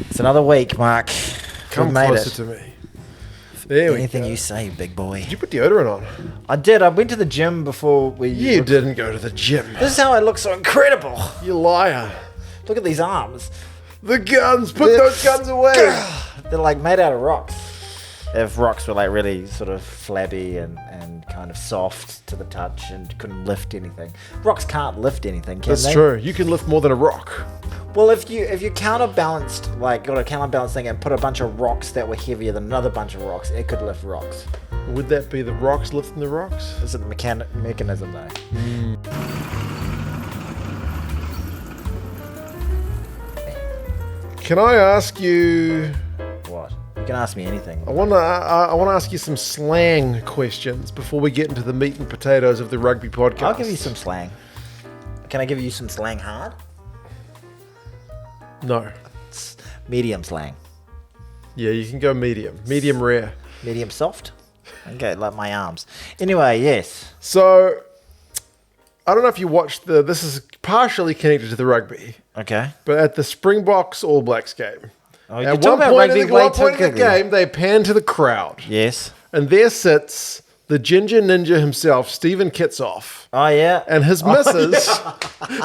It's another week, Mark. Come closer to me. There Anything we go. you say, big boy. Did you put deodorant on? I did. I went to the gym before we... You didn't go to the gym. This is how I look so incredible. You liar. Look at these arms. The guns. Put those guns away. They're like made out of rocks. If rocks were like really sort of flabby and kind of soft to the touch and couldn't lift anything. Rocks can't lift anything, can they? That's true. You can lift more than a rock. Well, if you counterbalanced, like got a counterbalance thing and put a bunch of rocks that were heavier than another bunch of rocks, it could lift rocks. Would that be the rocks lifting the rocks? Is it the mechanism though? Can I ask you... What? You can ask me anything. I want to ask you some slang questions before we get into the meat and potatoes of the Rugby Podcast. I'll give you some slang. Can I give you some slang hard? No. It's medium slang. Yeah, you can go medium. Medium rare. Medium soft? Okay, like my arms. Anyway, yes. So, I don't know if you watched this is partially connected to the rugby, Okay. but at the Springboks All Blacks game, Oh, you at talk one about point rugby in the, way one too point in the quickly. game, they pan to the crowd, Yes. and there sits the ginger ninja himself, Stephen Kitsoff, Oh, yeah. and his missus,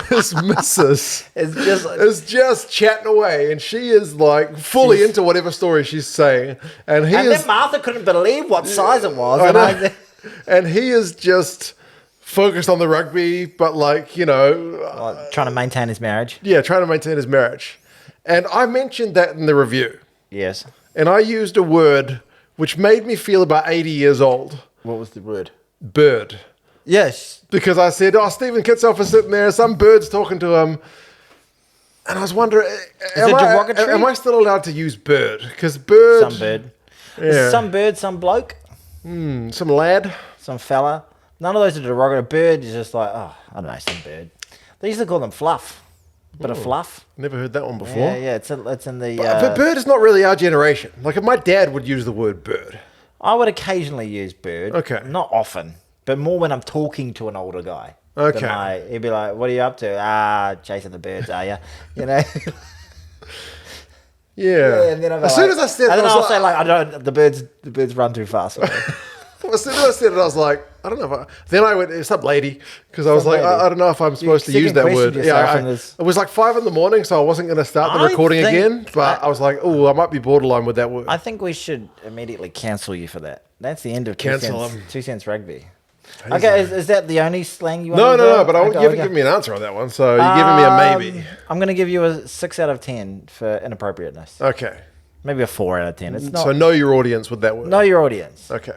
his missus It's just... is just chatting away, and she is like fully into whatever story she's saying, and he And is then Martha couldn't believe what size it was. I And know. And he is just focused on the rugby, but like, you know, trying to maintain his marriage. yeah, trying to maintain his marriage. And I mentioned that in the review, Yes. and I used a word which made me feel about 80 years old. What was the word? Bird. Yes. Because I said, oh, Stephen Kitsoff is sitting there, some bird's talking to him. And I was wondering, it derogatory? am I still allowed to use bird? Because bird... Some bird. Yeah. Some bird, some bloke, Some lad. some fella. None of those are derogatory. Bird is just like, oh, I don't know, some bird. They used to call them fluff. Bit of fluff. Never heard that one before. Yeah, yeah. It's in the... But bird is not really our generation. Like, if my dad would use the word bird. I would occasionally use bird. Okay. Not often, but more when I'm talking to an older guy. Okay. He'd be like, what are you up to? Ah, chasing the birds, are you? You know? Yeah. And then I'll be as like, soon as I said and it, then I I'll was say like, like, I don't. The birds run too fast. as soon as I said it, I was like, I don't know if I... Then I went, it's up lady, because I was Some like, lady. I don't know if I'm supposed to use second that questioned word. yourself Yeah, in this. it was like 5 a.m, so I wasn't going to start the I recording think- again, but I was like, oh, I might be borderline with that word. I think we should immediately cancel you for that. That's the end of Cancel 2 cents rugby. He's Okay, is that the only slang you want? No, but you haven't given me an answer on that one, so you're giving me a maybe. I'm going to give you a 6 out of 10 for inappropriateness. Okay. Maybe a 4 out of 10. It's not. So know your audience with that word. Know your audience. Okay.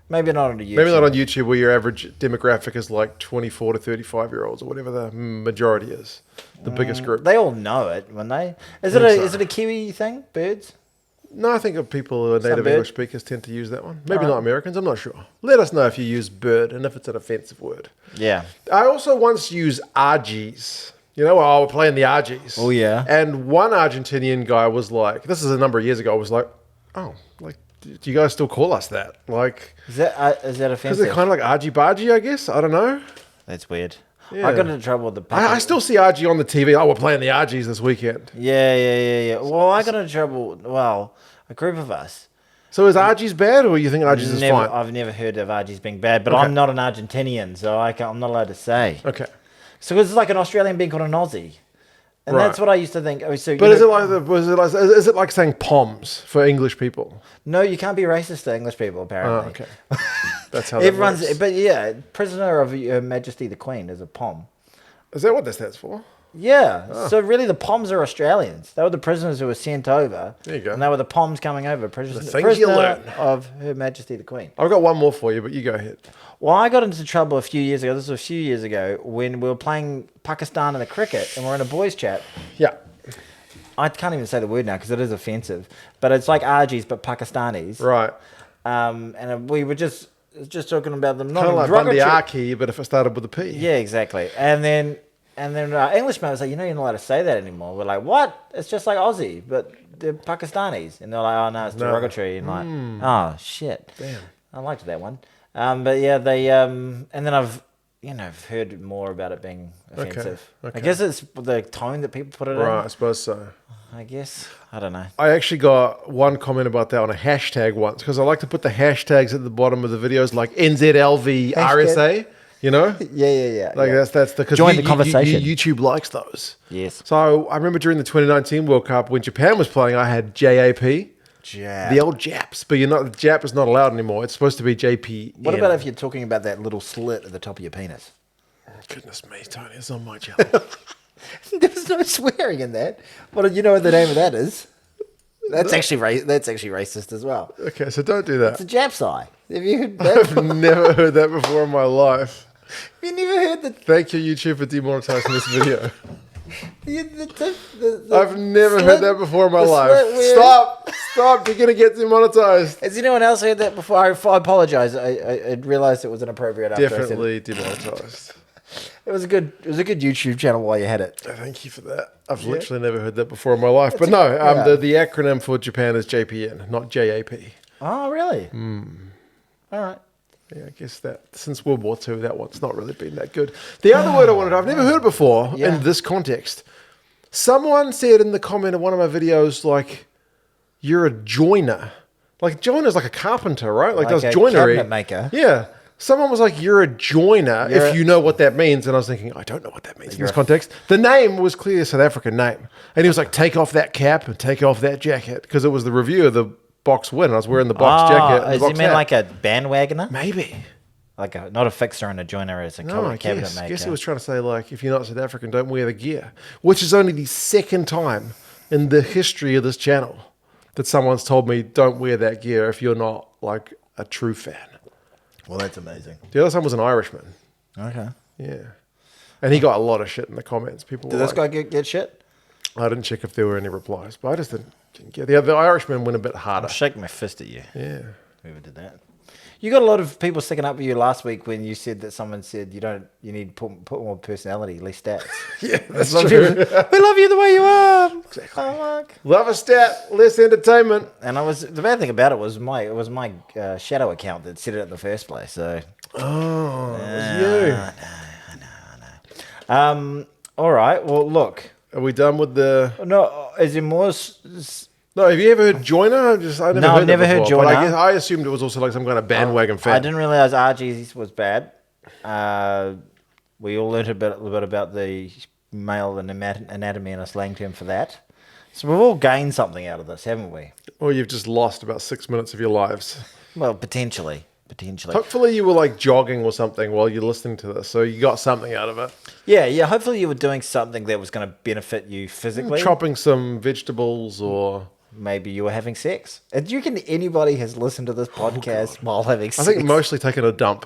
Maybe not on YouTube. Maybe not on YouTube where your average demographic is like 24 to 35 year olds or whatever the majority is. The biggest group. They all know it, when they. Is it a Kiwi thing? Birds? No, I think people who are native bird? English speakers tend to use that one. Maybe not Americans, I'm not sure. Let us know if you use bird and if it's an offensive word. Yeah. I also once used RGs. You know, we're playing the RGs. Oh, yeah. And one Argentinian guy was like, this is a number of years ago, was like, oh, like, do you guys still call us that? Like, Is that because offensive? they're kind of like argy bargy, I guess. I don't know. That's weird. Yeah. I got into trouble with the puppy. I still see RG on the TV. Oh, we're playing the RGs this weekend. Yeah. Well, I got into trouble. Well, a group of us. So is RGs bad, or you think RGs is fine? I've never heard of RGs being bad, but Okay. I'm not an Argentinian, so I'm not allowed to say. Okay. So it's like an Australian being called an Aussie. And Right. that's what I used to think. Oh, so But is it like saying poms for English people? No, you can't be racist to English people, Oh, apparently. okay. That's how that Everyone's, works. but yeah, prisoner of Her Majesty the Queen is a pom. Is that what that stands for? Yeah. Oh. So really, the poms are Australians. They were the prisoners who were sent over. There you go. And they were the poms coming over. things you Prisoner learn. of Her Majesty the Queen. I've got one more for you, but you go ahead. Well, I got into trouble a few years ago. This was a few years ago when we were playing Pakistan in the cricket, and we're in a boys' chat. Yeah. I can't even say the word now because it is offensive, but it's like Argies but Pakistanis. Right. And we were just talking about them. Not Kind of like derogatory- Bundyaki, but if it started with a P. Yeah, exactly. And then Englishman was like, you're not allowed to say that anymore. We're like, what? It's just like Aussie, but they're Pakistanis. And they're like, oh no, it's derogatory. And like, oh shit. Damn. I liked that one. But yeah, they and then I've heard more about it being offensive. Okay. I guess it's the tone that people put it in. Right, I suppose so. I guess. I don't know. I actually got one comment about that on a hashtag once because I like to put the hashtags at the bottom of the videos, like NZLV RSA. You know? Yeah. Like that's the join the conversation. YouTube likes those. Yes. So I remember during the 2019 World Cup when Japan was playing, I had JAP. Jap. The old Japs, but Jap is not allowed anymore. It's supposed to be JP. What about if you're talking about that little slit at the top of your penis? Goodness me, Tony, it's on my channel. There's no swearing in that. Well, you know what the name of that is? That's actually racist as well. Okay, so don't do that. It's a Jap's eye. Have you heard that? I've never heard that before in my life. You never heard that? Thank you, YouTube, for demonetizing this video. The I've never heard that before in my life. where- Stop! You're gonna get demonetized. Has anyone else heard that before? I apologize. I realized it was inappropriate. After Definitely demonetized. It was a good YouTube channel while you had it. Thank you for that. I've literally never heard that before in my life. But no, the acronym for Japan is JPN, not JAP. Oh, really? All right. Yeah, I guess that since World War II, that one's not really been that good. The other word I've never heard before in this context. Someone said in the comment of one of my videos, like, you're a joiner. Like, joiner's like a carpenter, right? Like does a joinery. cabinet maker. Yeah. Someone was like, you're a joiner, if you know what that means. And I was thinking, I don't know what that means in this context. The name was clearly a South African name. And he was like, take off that cap and take off that jacket. Because it was the review of the Boks win. I was wearing the Boks jacket. Does he mean like a bandwagoner? Mayme. Like not a fixer and a joiner, as a cabinet maker. I guess he was trying to say, like, if you're not South African, don't wear the gear. Which is only the second time in the history of this channel that someone's told me, don't wear that gear if you're not, like, a true fan. Well, that's amazing. The other time was an Irishman. Okay. Yeah. And he got a lot of shit in the comments. People Did this guy get shit? I didn't check if there were any replies, but I just didn't get the Irishman went a bit harder. I'm shaking my fist at you. Yeah. Whoever did that. You got a lot of people sticking up with you last week when you said that someone said you need to put more personality, less stats. Yeah, that's true. We love you the way you are. Exactly. Oh, Love a stat, less entertainment. and the bad thing about it was my shadow account that said it in the first place. So It was you. I know. All right. Well, look. Are we done with the... No, is there more? No, have you ever heard Joiner? I've never heard Joiner. But Joiner. I assumed it was also like some kind of bandwagon fan. I didn't realize RG was bad. We all learned a bit about the male anatomy and a slang term for that. So we've all gained something out of this, haven't we? Or you've just lost about 6 minutes of your lives. Well, potentially. Hopefully you were like jogging or something while you're listening to this, so you got something out of it. Yeah. Hopefully you were doing something that was going to benefit you physically. Chopping some vegetables or... Maybe you were having sex. And do you reckon anybody has listened to this podcast while having sex? I think mostly taking a dump.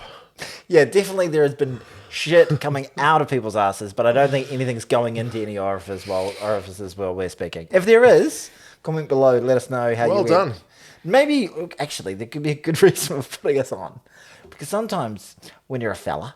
Yeah, definitely there has been shit coming out of people's asses, but I don't think anything's going into any orifices while we're speaking. If there is, comment below, let us know how you went. Well done. Maybe, actually, there could be a good reason for putting us on. Because sometimes when you're a fella,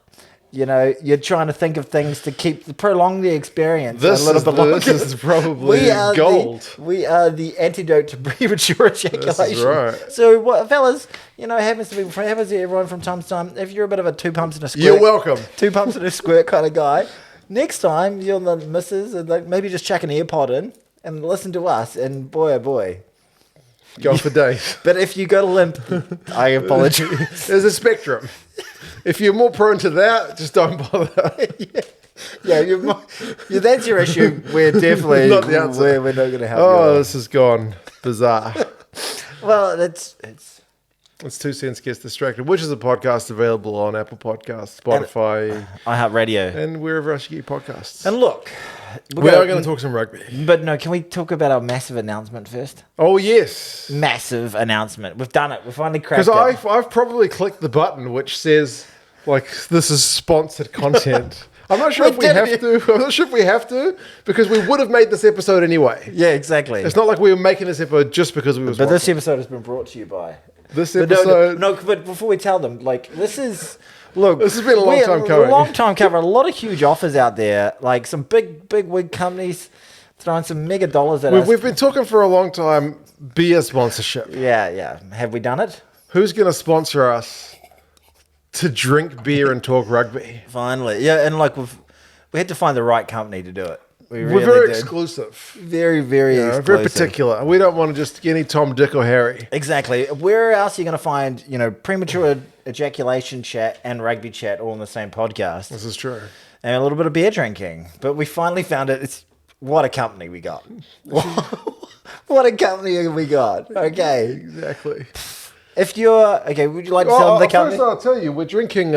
you're trying to think of things to prolong the experience a little bit longer. This is probably gold. We are the antidote to premature ejaculation. This is right. So, fellas, happens to everyone from time to time. If you're a bit of a 2 pumps and a squirt, you're welcome. 2 pumps and a squirt kind of guy. Next time you're the missus, and maybe just chuck an AirPod in and listen to us. And boy, oh boy. Go for days. But if you go to limp, I apologize. There's a spectrum. If you're more prone to that, just don't bother. Yeah, that's your issue. We're definitely Not the answer. We're not going to help you. Oh, this has gone bizarre. Well, it's 2 Cents Gets Distracted, which is a podcast available on Apple Podcasts, Spotify, iHeartRadio, and wherever else you get podcasts. And look, we are going to talk some rugby. But no, can we talk about our massive announcement first? Oh, yes. Massive announcement. We've done it. We finally cracked it. Because I've probably clicked the button which says, like, this is sponsored content. I'm not sure if we have to. I'm not sure if we have to, because we would have made this episode anyway. Yeah, exactly. It's not like we were making this episode just because we were sponsored. But this episode has been brought to you by... This episode... But before we tell them, like, this is... Look, this has been a long time coming. A long time coming. A lot of huge offers out there. Like, some big wig companies throwing some mega dollars at us. We've been talking for a long time, beer sponsorship. Yeah. Have we done it? Who's going to sponsor us to drink beer and talk rugby? Finally. Yeah, and like we had to find the right company to do it. We're really very did. exclusive. Very, very exclusive. Very particular. We don't want to just get any Tom, Dick, or Harry. Exactly. Where else are you going to find, premature ejaculation chat and rugby chat all in the same podcast? This is true. And a little bit of beer drinking. But we finally found it. What a company we got. What a company we got. Okay. Exactly. If you're... Okay, would you like to tell them the company? First I'll tell you, we're drinking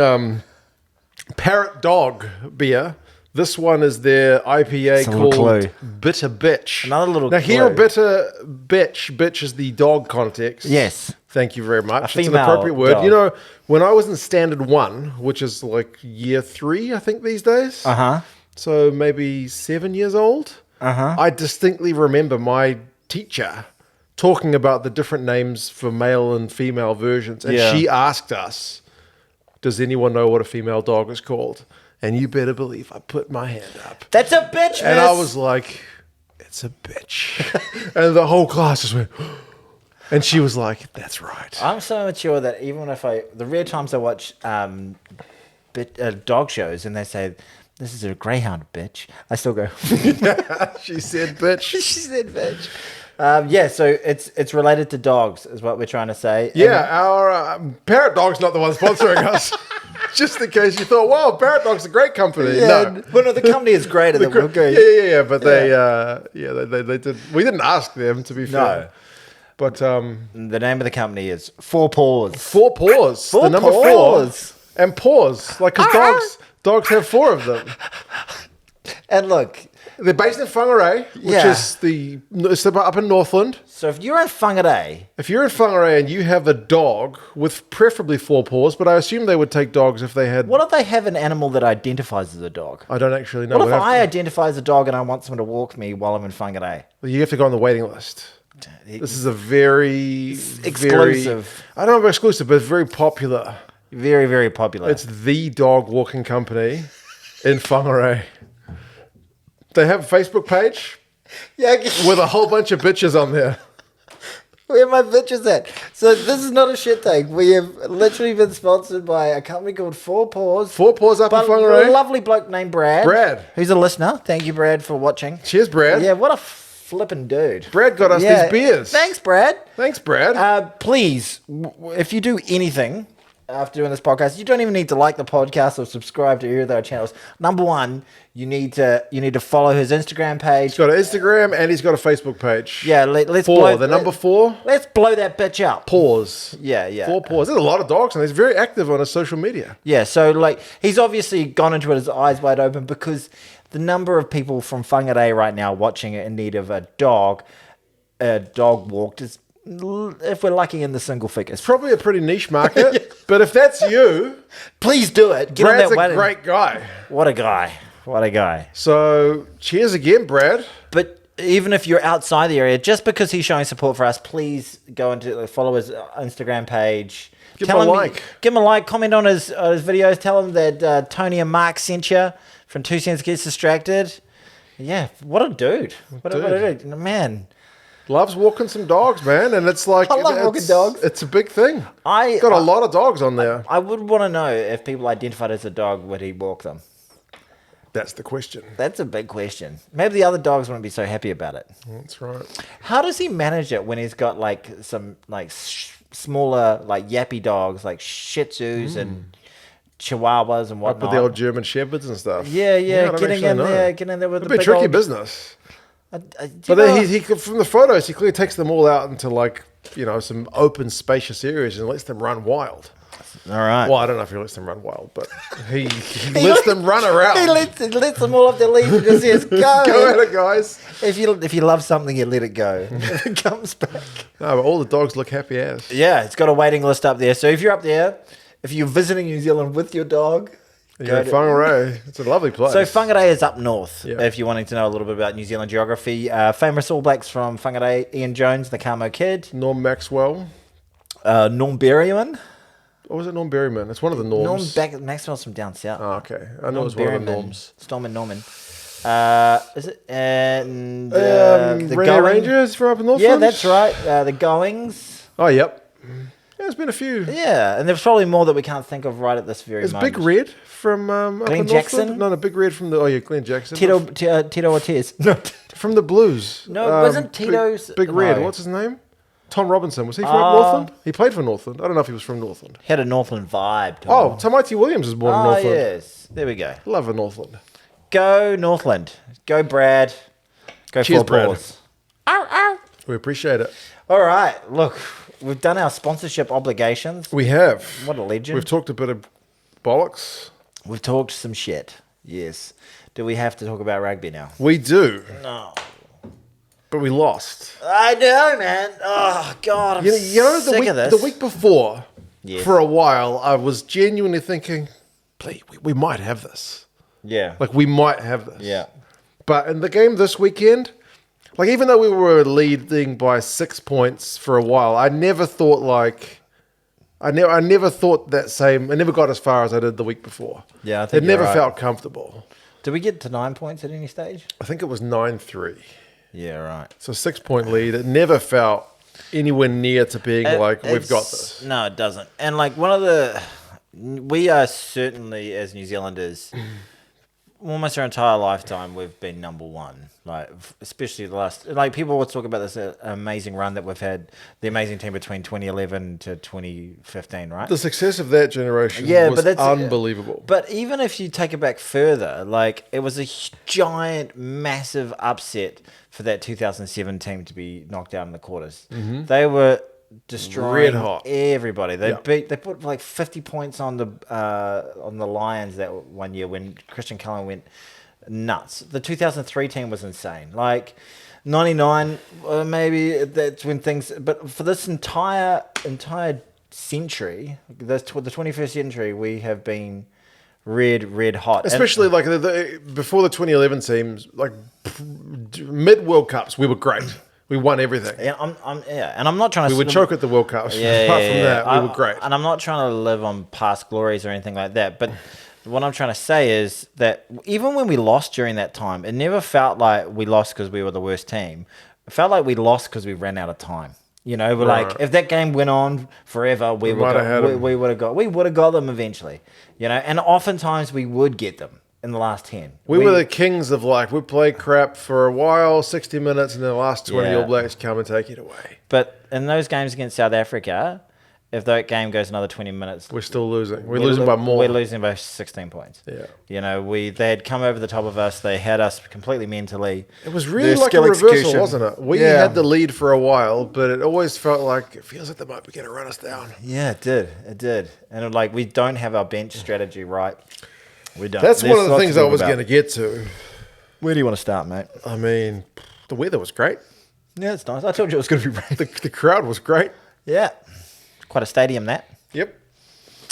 Parrot Dog beer. This one is their IPA called Bitter Bitch. Another little Now, clue. here, Bitter Bitch. Bitch is the dog context. Yes. Thank you very much. A It's an female appropriate word. dog. When I was in Standard 1, which is like year 3, I think, these days. Uh-huh. So maybe 7 years old. Uh-huh. I distinctly remember my teacher talking about the different names for male and female versions. And Yeah. she asked us, does anyone know what a female dog is called? And you better believe I put my hand up. That's a bitch, And I miss. was like, it's a bitch. And the whole class just went, and she was like, that's right. I'm so mature that even if the rare times I watch dog shows and they say, this is a greyhound, bitch, I still go, She said bitch. she said bitch. So it's related to dogs is what we're trying to say. Yeah, our Parrot Dog's not the one sponsoring us. Just in case you thought, wow, Parrot Dog's a great company. No. Well, no, the company is greater than we're going. Yeah. But they did. We didn't ask them, to be fair. No. But The name of the company is Four Paws. 4 paws. Four The number paws. 4. And paws. Like, because dogs have 4 of them. And look, They're based in Whangarei, which Yeah. is it's up in Northland. so if you're in Whangarei, If you're in Whangarei and you have a dog with preferably 4 paws, but I assume they would take dogs if they had... what if they have an animal that identifies as a dog? I don't actually know. What if We'd have I identify as a dog and I want someone to walk me while I'm in Whangarei? You have to go on the waiting list. This is a very... Exclusive. I don't know about exclusive, but it's very popular. Very, very popular. It's the dog walking company in Whangarei. They have a Facebook page yeah, with a whole bunch of bitches on there. where my bitches at? So this is not a shit thing. We have literally been sponsored by a company called Four Paws. 4 paws up in A Whangarei. lovely bloke named Brad. Brad. Who's a listener. Thank you, Brad, for watching. Cheers, Brad. Yeah, what a flippin' dude. Brad got us these beers. Thanks, Brad. Thanks, Brad. Please, if you do anything after doing this podcast, you don't even need to like the podcast or subscribe to either of our channels. Number one, you need to follow his Instagram page. He's got an Instagram and he's got a Facebook page. Yeah, let's 4. blow The number 4. Let's blow that bitch up. Paws. Yeah. 4 paws. There's a lot of dogs and he's very active on his social media. Yeah, so like he's obviously gone into it with his eyes wide open because the number of people from Whangarei right now watching it in need of a dog walked is, if we're lucky, in the single figures. Probably a pretty niche market, but if that's you, Please do it. Get Brad's on that a wedding. great guy. What a guy. What a guy. So cheers again, Brad. But even if you're outside the area, just because he's showing support for us, please go into follow his Instagram page. Give him a like. Give him a like. Comment on his videos. Tell him that Tony and Mark sent you from 2 Cents Gets Distracted. Yeah, what a dude. What a dude. Man. Loves walking some dogs, man, and it's like I love walking dogs. It's a big thing. I Got a lot of dogs on there. I would want to know if people identified as a dog, would he walk them? That's the question. That's a big question. Maybe the other dogs wouldn't be so happy about it. That's right. How does he manage it when he's got like some like smaller like yappy dogs like Shih Tzus and Chihuahuas and Like whatnot? with the old German Shepherds and stuff. Yeah, I don't getting actually in know. there, getting in there with It'd the be a big tricky old, business. do you But know- then he from the photos, he clearly takes them all out into like, some open, spacious areas and lets them run wild. all right. Well, I don't know if he lets them run wild, but he lets them run around. He lets them all off their leash and just says, "Go, Go at it, guys. If you love something, you let it go. It comes back." No, but all the dogs look happy as. Yeah, it's got a waiting list up there. So if you're up there, if you're visiting New Zealand with your dog, Yeah, Whangarei. It's a lovely place. So Whangarei is up north, Yeah. if you're wanting to know a little bit about New Zealand geography. Famous All Blacks from Whangarei, Ian Jones, the Camo Kid, Norm Maxwell. Norm Berryman. Or was it Norm Berryman? It's one of the Norms. Maxwell's from down south. Oh, okay. I know it was one of the Norms. Storm Norman. Is it? And Renee Rangers from up in Northland? Yeah, that's right. The Goings. Oh, yep. There's been a few. Yeah, and there's probably more that we can't think of right at this very Is moment. Big Red from up Glenn in Jackson? Northland? No, Big Red from the... Oh, yeah, Glenn Jackson. Tito Ortiz. No, From the Blues. No, wasn't Tito's... Big Red. no. What's his name? Tom Robinson. Was he from Northland? He played for Northland. I don't know if he was from Northland. He had a Northland vibe. Oh, Tamati Williams was born in Northland. Yes. There we go. Love a Northland. Go Northland. Go Brad. Go Cheers, for Brad. balls. Ow, ow. We appreciate it. All right. Look, we've done our sponsorship obligations. We have. What a legend. We've talked a bit of bollocks. We've talked some shit. Yes. Do we have to talk about rugby now? We do. No. But we lost. I know, man. Oh, God. I'm You know sick of this. the week before, Yes. for a while, I was genuinely thinking, "Please, we might have this. Yeah. Like, we might have this." Yeah. But in the game this weekend, like, even though we were leading by 6 points for a while, I never thought I never thought that same. I never got as far as I did the week before. Yeah, I think it never you're right. felt comfortable. Did we get to 9 points at any stage? I think it was 9-3. Yeah, right. So 6 point lead. It never felt anywhere near to being like we've got this. No, it doesn't. And like we are certainly as New Zealanders, almost our entire lifetime, we've been number one. Like especially the last, like people will talk about this amazing run that we've had, the amazing team between 2011 to 2015, right? The success of that generation Yeah, was but that's unbelievable. But even if you take it back further, like it was a giant, massive upset for that 2007 team to be knocked out in the quarters. Mm-hmm. They were destroying Red hot. everybody. They Yeah. they put like 50 points on the Lions that one year when Christian Cullen went nuts. The 2003 team was insane. Like 99, maybe that's when things. But for this entire century, the 21st century, we have been red hot. Especially like before the 2011 teams, like mid World Cups, we were great. We won everything. And I'm not trying to. We would choke at the World Cups. Apart from that, we were great. And I'm not trying to live on past glories or anything like that. But what I'm trying to say is that even when we lost during that time, it never felt like we lost because we were the worst team. It felt like we lost because we ran out of time. You know, we're like, if that game went on forever, we would have got them eventually. You know, and oftentimes we would get them in the last 10. We were the kings of like, we play crap for a while, 60 minutes, and then the last 20 All Blacks come and take it away. But in those games against South Africa, if that game goes another 20 minutes, we're still losing. We're losing by more. We're losing by 16 points. Yeah. You know, they had come over the top of us. They had us completely mentally. It was really like a reversal, wasn't it? We had the lead for a while, but it always felt like, it feels like they might be going to run us down. Yeah, it did. It did. And like, we don't have our bench strategy right. We don't. That's one of the things I was going to get to. Where do you want to start, mate? I mean, the weather was great. Yeah, it's nice. I told you it was going to be rain. The crowd was great. Yeah. Quite a stadium, that. Yep.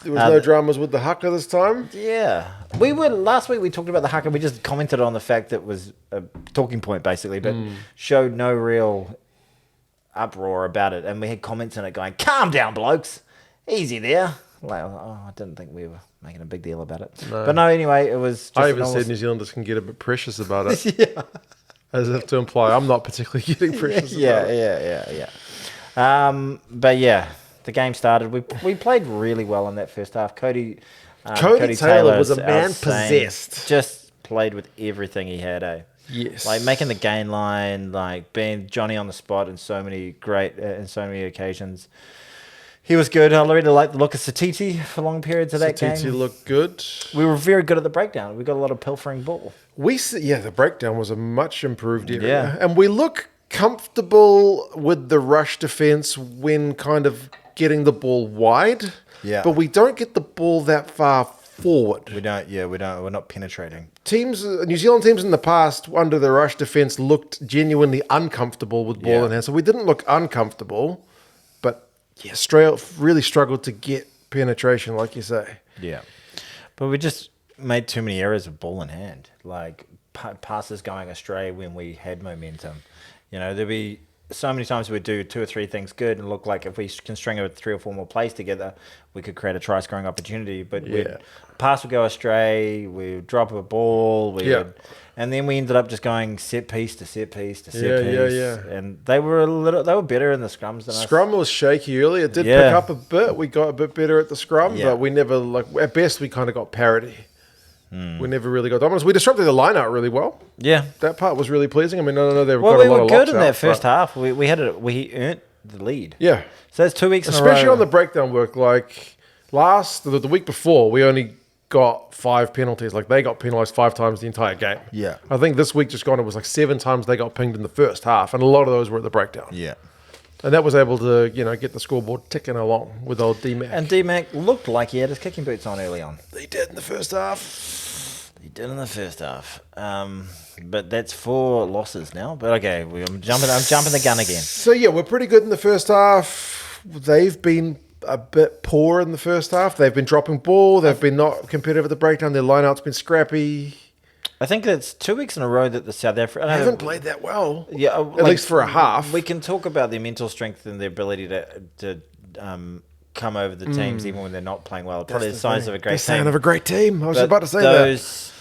There was no dramas with the haka this time. Yeah. Last week we talked about the haka. We just commented on the fact that it was a talking point, basically, but showed no real uproar about it. And we had comments in it going, calm down, blokes. Easy there. Like, I didn't think we were making a big deal about it. No. But no, anyway, it was just... I even said New Zealanders can get a bit precious about it. Yeah. As if to imply I'm not particularly getting precious about it. Yeah. But yeah, the game started. We played really well in that first half. Cody Taylor was a man possessed. Just played with everything he had, eh? Yes. Like making the gain line, like being Johnny on the spot in so many occasions. He was good. I really liked the look of Satiti for long periods of that game. Satiti looked good. We were very good at the breakdown. We got a lot of pilfering ball. The breakdown was a much improved area. Yeah. And we look comfortable with the rush defense when kind of getting the ball wide. Yeah. But we don't get the ball that far forward. We don't. We're not penetrating. New Zealand teams in the past under the rush defense looked genuinely uncomfortable with ball in hand. So we didn't look uncomfortable, but Australia really struggled to get penetration, like you say. Yeah. But we just made too many errors of ball in hand. Like passes going astray when we had momentum. You know, there'd be so many times we'd do 2 or 3 things good and look like if we can string 3 or 4 more plays together, we could create a try scoring opportunity. But pass would go astray, we'd drop a ball, and then we ended up just going set piece to set piece to set piece. And they were better in the scrums than us. Scrum was shaky early. It did pick up a bit. We got a bit better at the scrum, but we never at best we kind of got parity. We never really got dominance. We disrupted the line out really well. Yeah, that part was really pleasing. I mean, I know they've got a lot we of were locks good in that out, first half. We earned the lead. Yeah, so that's 2 weeks in a row. Especially on the breakdown work. Like the week before, we only got 5 penalties. Like they got penalised 5 times the entire game. Yeah, I think this week just gone, it was like 7 times they got pinged in the first half, and a lot of those were at the breakdown. Yeah. And that was able to, get the scoreboard ticking along with old D-Mac. And D-Mac looked like he had his kicking boots on early on. He did in the first half. But that's 4 losses now. But okay, I'm jumping the gun again. So yeah, we're pretty good in the first half. They've been a bit poor in the first half. They've been dropping ball. They've been not competitive at the breakdown. Their lineout's been scrappy. I think that's 2 weeks in a row that the South Africa haven't played that well. Yeah, at least for a half. We can talk about their mental strength and their ability to come over the teams even when they're not playing well. Probably the signs of a great team. The sign of a great team. I was about to say that.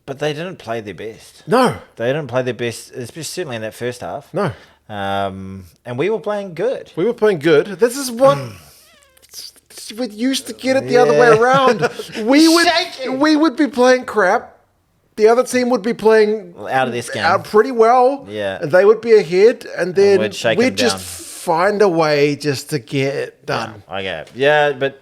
But they didn't play their best. No. They didn't play their best, especially certainly in that first half. No. And we were playing good. This is what we used to get it the other way around. We would be playing crap. The other team would be playing out of their skin, pretty well. Yeah, and they would be ahead, and then we'd just down. Find a way just to get it done. Yeah, but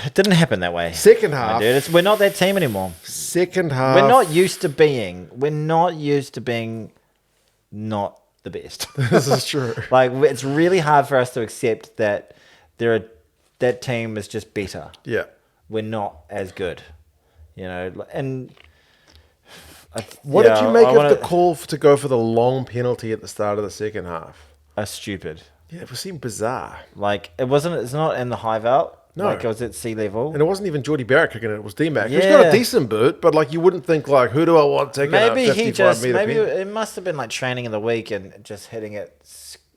it didn't happen that way. Second half, dude, we're not that team anymore. Second half, we're not used to being not the best. This is true. Like it's really hard for us to accept that that team is just better. Yeah, we're not as good. And what did you make of the call to go for the long penalty at the start of the second half? Stupid. Yeah, it seemed bizarre. Like it's not in the hive out. No. Like it was at sea level. And it wasn't even Geordie Barrett kicking it, it was D-Mac. He's got a decent boot, but like you wouldn't think like, who do I want taking a 55 metre maybe it must have been like training in the week and just hitting it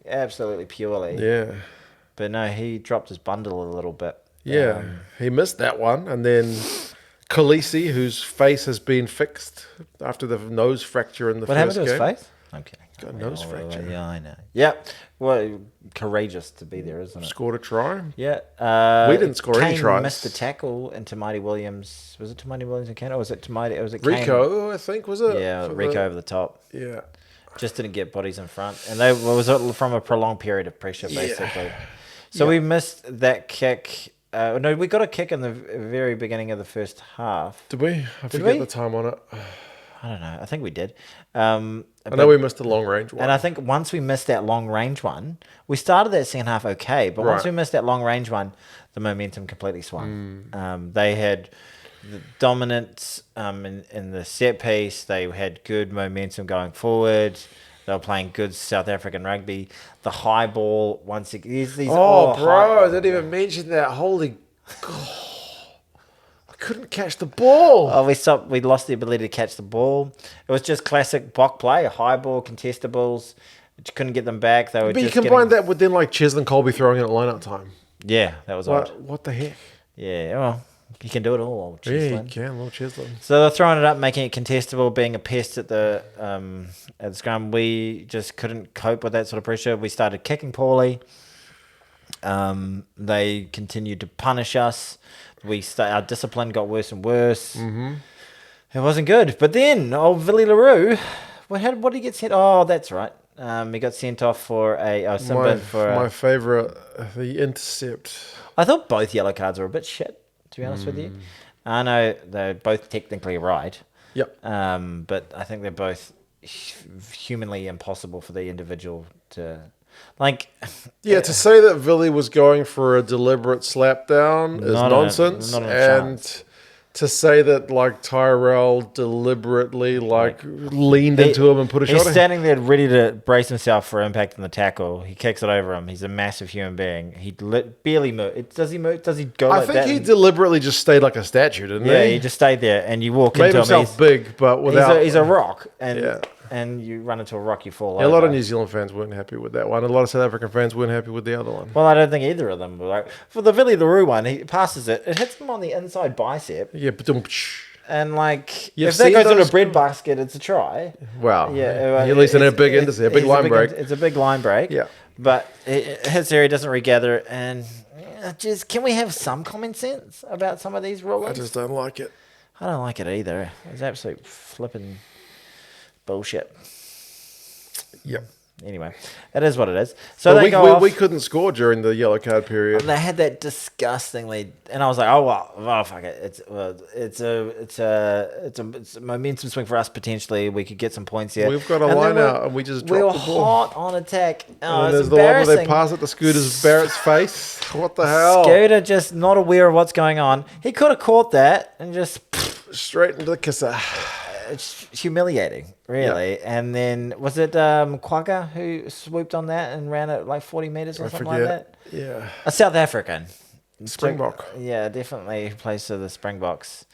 absolutely purely. Yeah. But no, he dropped his bundle a little bit. Yeah, he missed that one. And then Khaleesi, whose face has been fixed after the nose fracture in the first game. What happened to his face? I'm kidding. Got a nose fracture. Yeah, I know. Yeah. Well, courageous to be there, isn't it? Scored a try. Yeah. We didn't score any tries. Kane missed the tackle into Mighty Williams. Was it to Mighty Williams and Kane? Or was it to Mighty? Was it Rico, Kane? I think, was it? Yeah, Rico over the top. Yeah. Just didn't get bodies in front. And they was from a prolonged period of pressure, basically. Yeah. So we missed that kick. No, we got a kick in the very beginning of the first half. Did we? I forget the time on it. I don't know. I think we did. I know we missed the long range one. And I think once we missed that long range one, we started that second half okay, but once we missed that long range one, the momentum completely swung. They had the dominance in the set piece. They had good momentum going forward. They were playing good South African rugby. The high ball, once again. I didn't even mention that. Holy God. Couldn't catch the ball. We lost the ability to catch the ball. It was just classic Bok play, high ball, contestables. You couldn't get them back. But you combine that with then like Cheslin Colby throwing it at line-out time. Yeah, that was odd. What the heck? Yeah, well, you can do it all, old Cheslin. Yeah, you can, little Cheslin. So they're throwing it up, making it contestable, being a pest at the scrum. We just couldn't cope with that sort of pressure. We started kicking poorly. They continued to punish us. Our discipline got worse and worse. Mm-hmm. It wasn't good. But then, old Villy LaRue, what did he get sent? Oh, that's right. He got sent off for my favourite, the intercept. I thought both yellow cards were a bit shit, to be honest with you. I know they're both technically right. Yep. But I think they're both humanly impossible for the individual to... to say that Villy was going for a deliberate slap down is nonsense. And to say that Tyrell deliberately leaned into him and put a shot. He's standing there ready to brace himself for impact in the tackle. He kicks it over him. He's a massive human being. He barely moved. Does he move? Does he go? I think he deliberately just stayed like a statue, didn't he? Yeah, he just stayed there, and you walk Made into him. Made himself big, but without. He's a rock, and and you run into a rock, you fall Yeah, a over. lot of New Zealand fans weren't happy with that one. A lot of South African fans weren't happy with the other one. Well, I don't think either of them were. Like, for the Vili Larue one, he passes it. It hits him on the inside bicep. Yeah, but And, like, You've if that seen goes in a those- bread basket, it's a try. wow. Yeah, At least in a big it's line break. It's a big line break. Yeah. But it hits there, he doesn't regather it. And just, can we have some common sense about some of these rulings? I just don't like it. I don't like it either. It's absolute flipping bullshit. Yep. Anyway, it is what it is. So But they go off. we couldn't score during the yellow card period. They had that disgustingly, and I was like, "Oh well, fuck it. It's a momentum swing for us potentially. We could get some points here. We've got a And line then out, and we just we were dropped the ball. hot on attack. Oh, And it's there's the one where embarrassing. they pass it to Scooter's Barrett's face. What the hell? Scooter just not aware of what's going on. He could have caught that and just. Straight into the kisser. It's humiliating, really. Yeah. And then was it Quagga who swooped on that and ran it like 40 meters or something like that? Yeah. A South African. Springbok. Yeah, definitely plays for the Springboks.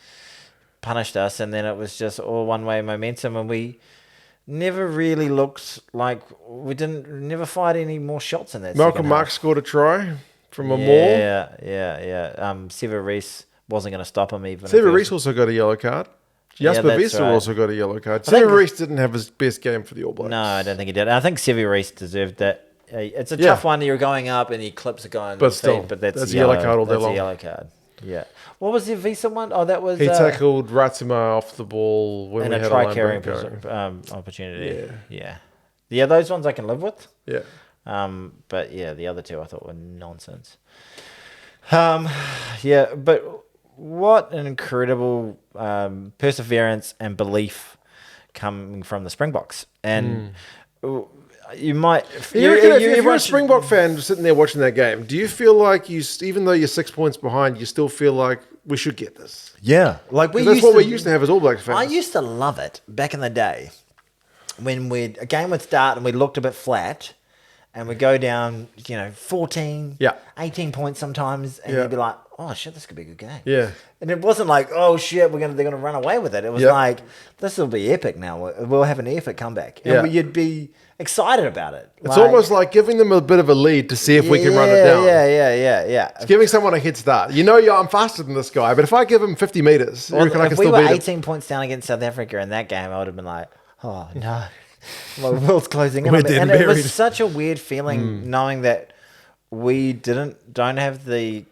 Punished us, and then it was just all one-way momentum, and we never really looked like never fired any more shots in that. Malcolm second Mark half. scored a try from a maul. Yeah. Sever Reece wasn't going to stop him even. Sever Reece also got a yellow card. Jasper that's Vester right. also got a yellow card. I think- Sever Reece didn't have his best game for the All Blacks. No, I don't think he did. I think Sever Reece deserved that. It's a Yeah. tough one. You're going up and your clips are going. But still, but that's a yellow card all day that's long. a yellow card. Yeah. What was the Visa one? Oh, that was He tackled Ratsuma off the ball when in we a had try a line carrying break going. opportunity. Yeah. Those ones I can live with. Yeah. But yeah, the other two I thought were nonsense. Yeah, but what an incredible perseverance and belief coming from the Springboks. And you might... If you're a Springbok fan sitting there watching that game, do you feel like even though you're 6 points behind, you still feel like we should get this? Yeah. Like That's what we used to have as All Blacks fans. I used to love it back in the day when a game would start and we looked a bit flat and we'd go down, 14, 18 points sometimes, and you'd be like, oh shit, this could be a good game. Yeah. And it wasn't like, oh shit, they're gonna run away with it. It was like, this will be epic now. We'll have an epic comeback. And you'd be excited about it. It's almost like giving them a bit of a lead to see if we can run it down. Yeah. It's giving someone a head start. I'm faster than this guy, but if I give him 50 meters, you reckon I can if we still were beat him? 18 points down against South Africa in that game, I would have been like, oh no, my world's closing in. We're on me. dead And and it buried. was such a weird feeling knowing that we don't have the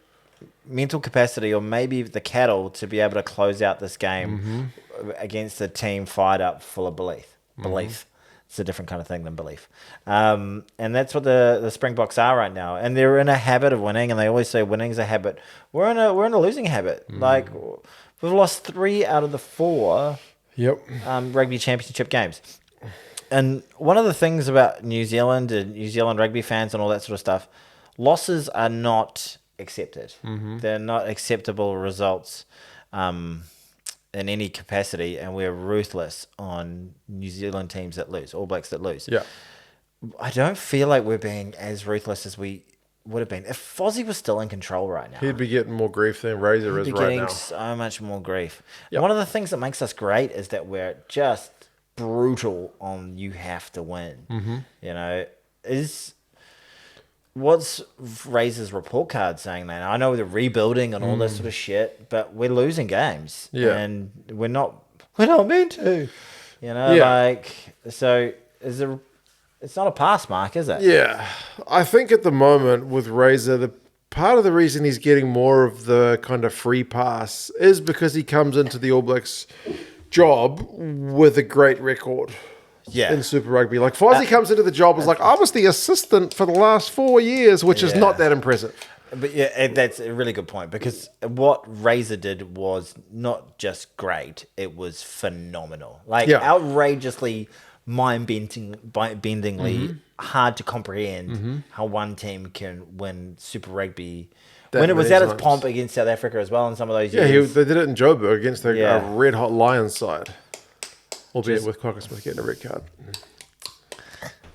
mental capacity or maybe the cattle to be able to close out this game against a team fired up full of belief. It's a different kind of thing than belief. And that's what the Springboks are right now. And they're in a habit of winning, and they always say winning's a habit. We're in a losing habit. Like, we've lost 3 out of the 4 rugby championship games. And one of the things about New Zealand and New Zealand rugby fans and all that sort of stuff, losses are not accepted. They're not acceptable results in any capacity, and we're ruthless on New Zealand teams that lose, All Blacks that lose. Yeah. I don't feel like we're being as ruthless as we would have been. If Fozzie was still in control right now, He'd be getting more grief than Razor is be right getting now. so much more grief. Yep. One of the things that makes us great is that we're just brutal on you have to win. What's Razor's report card saying, man? I know they're rebuilding and all this sort of shit, but we're losing games. Yeah. And we're not meant to. So it's not a pass mark, is it? Yeah. I think at the moment with Razor, the part of the reason he's getting more of the kind of free pass is because he comes into the All Blacks job with a great record. In Super Rugby. Like, Fozzie comes into the job as like, I was the assistant for the last 4 years, which is not that impressive. But yeah, that's a really good point, because what Razor did was not just great, it was phenomenal. Like, outrageously mind-bendingly hard to comprehend how one team can win Super Rugby. When it was at its pomp against South Africa as well in some of those years. They did it in Joburg against the red-hot Lions side. Albeit with Cocker Smith getting a red card.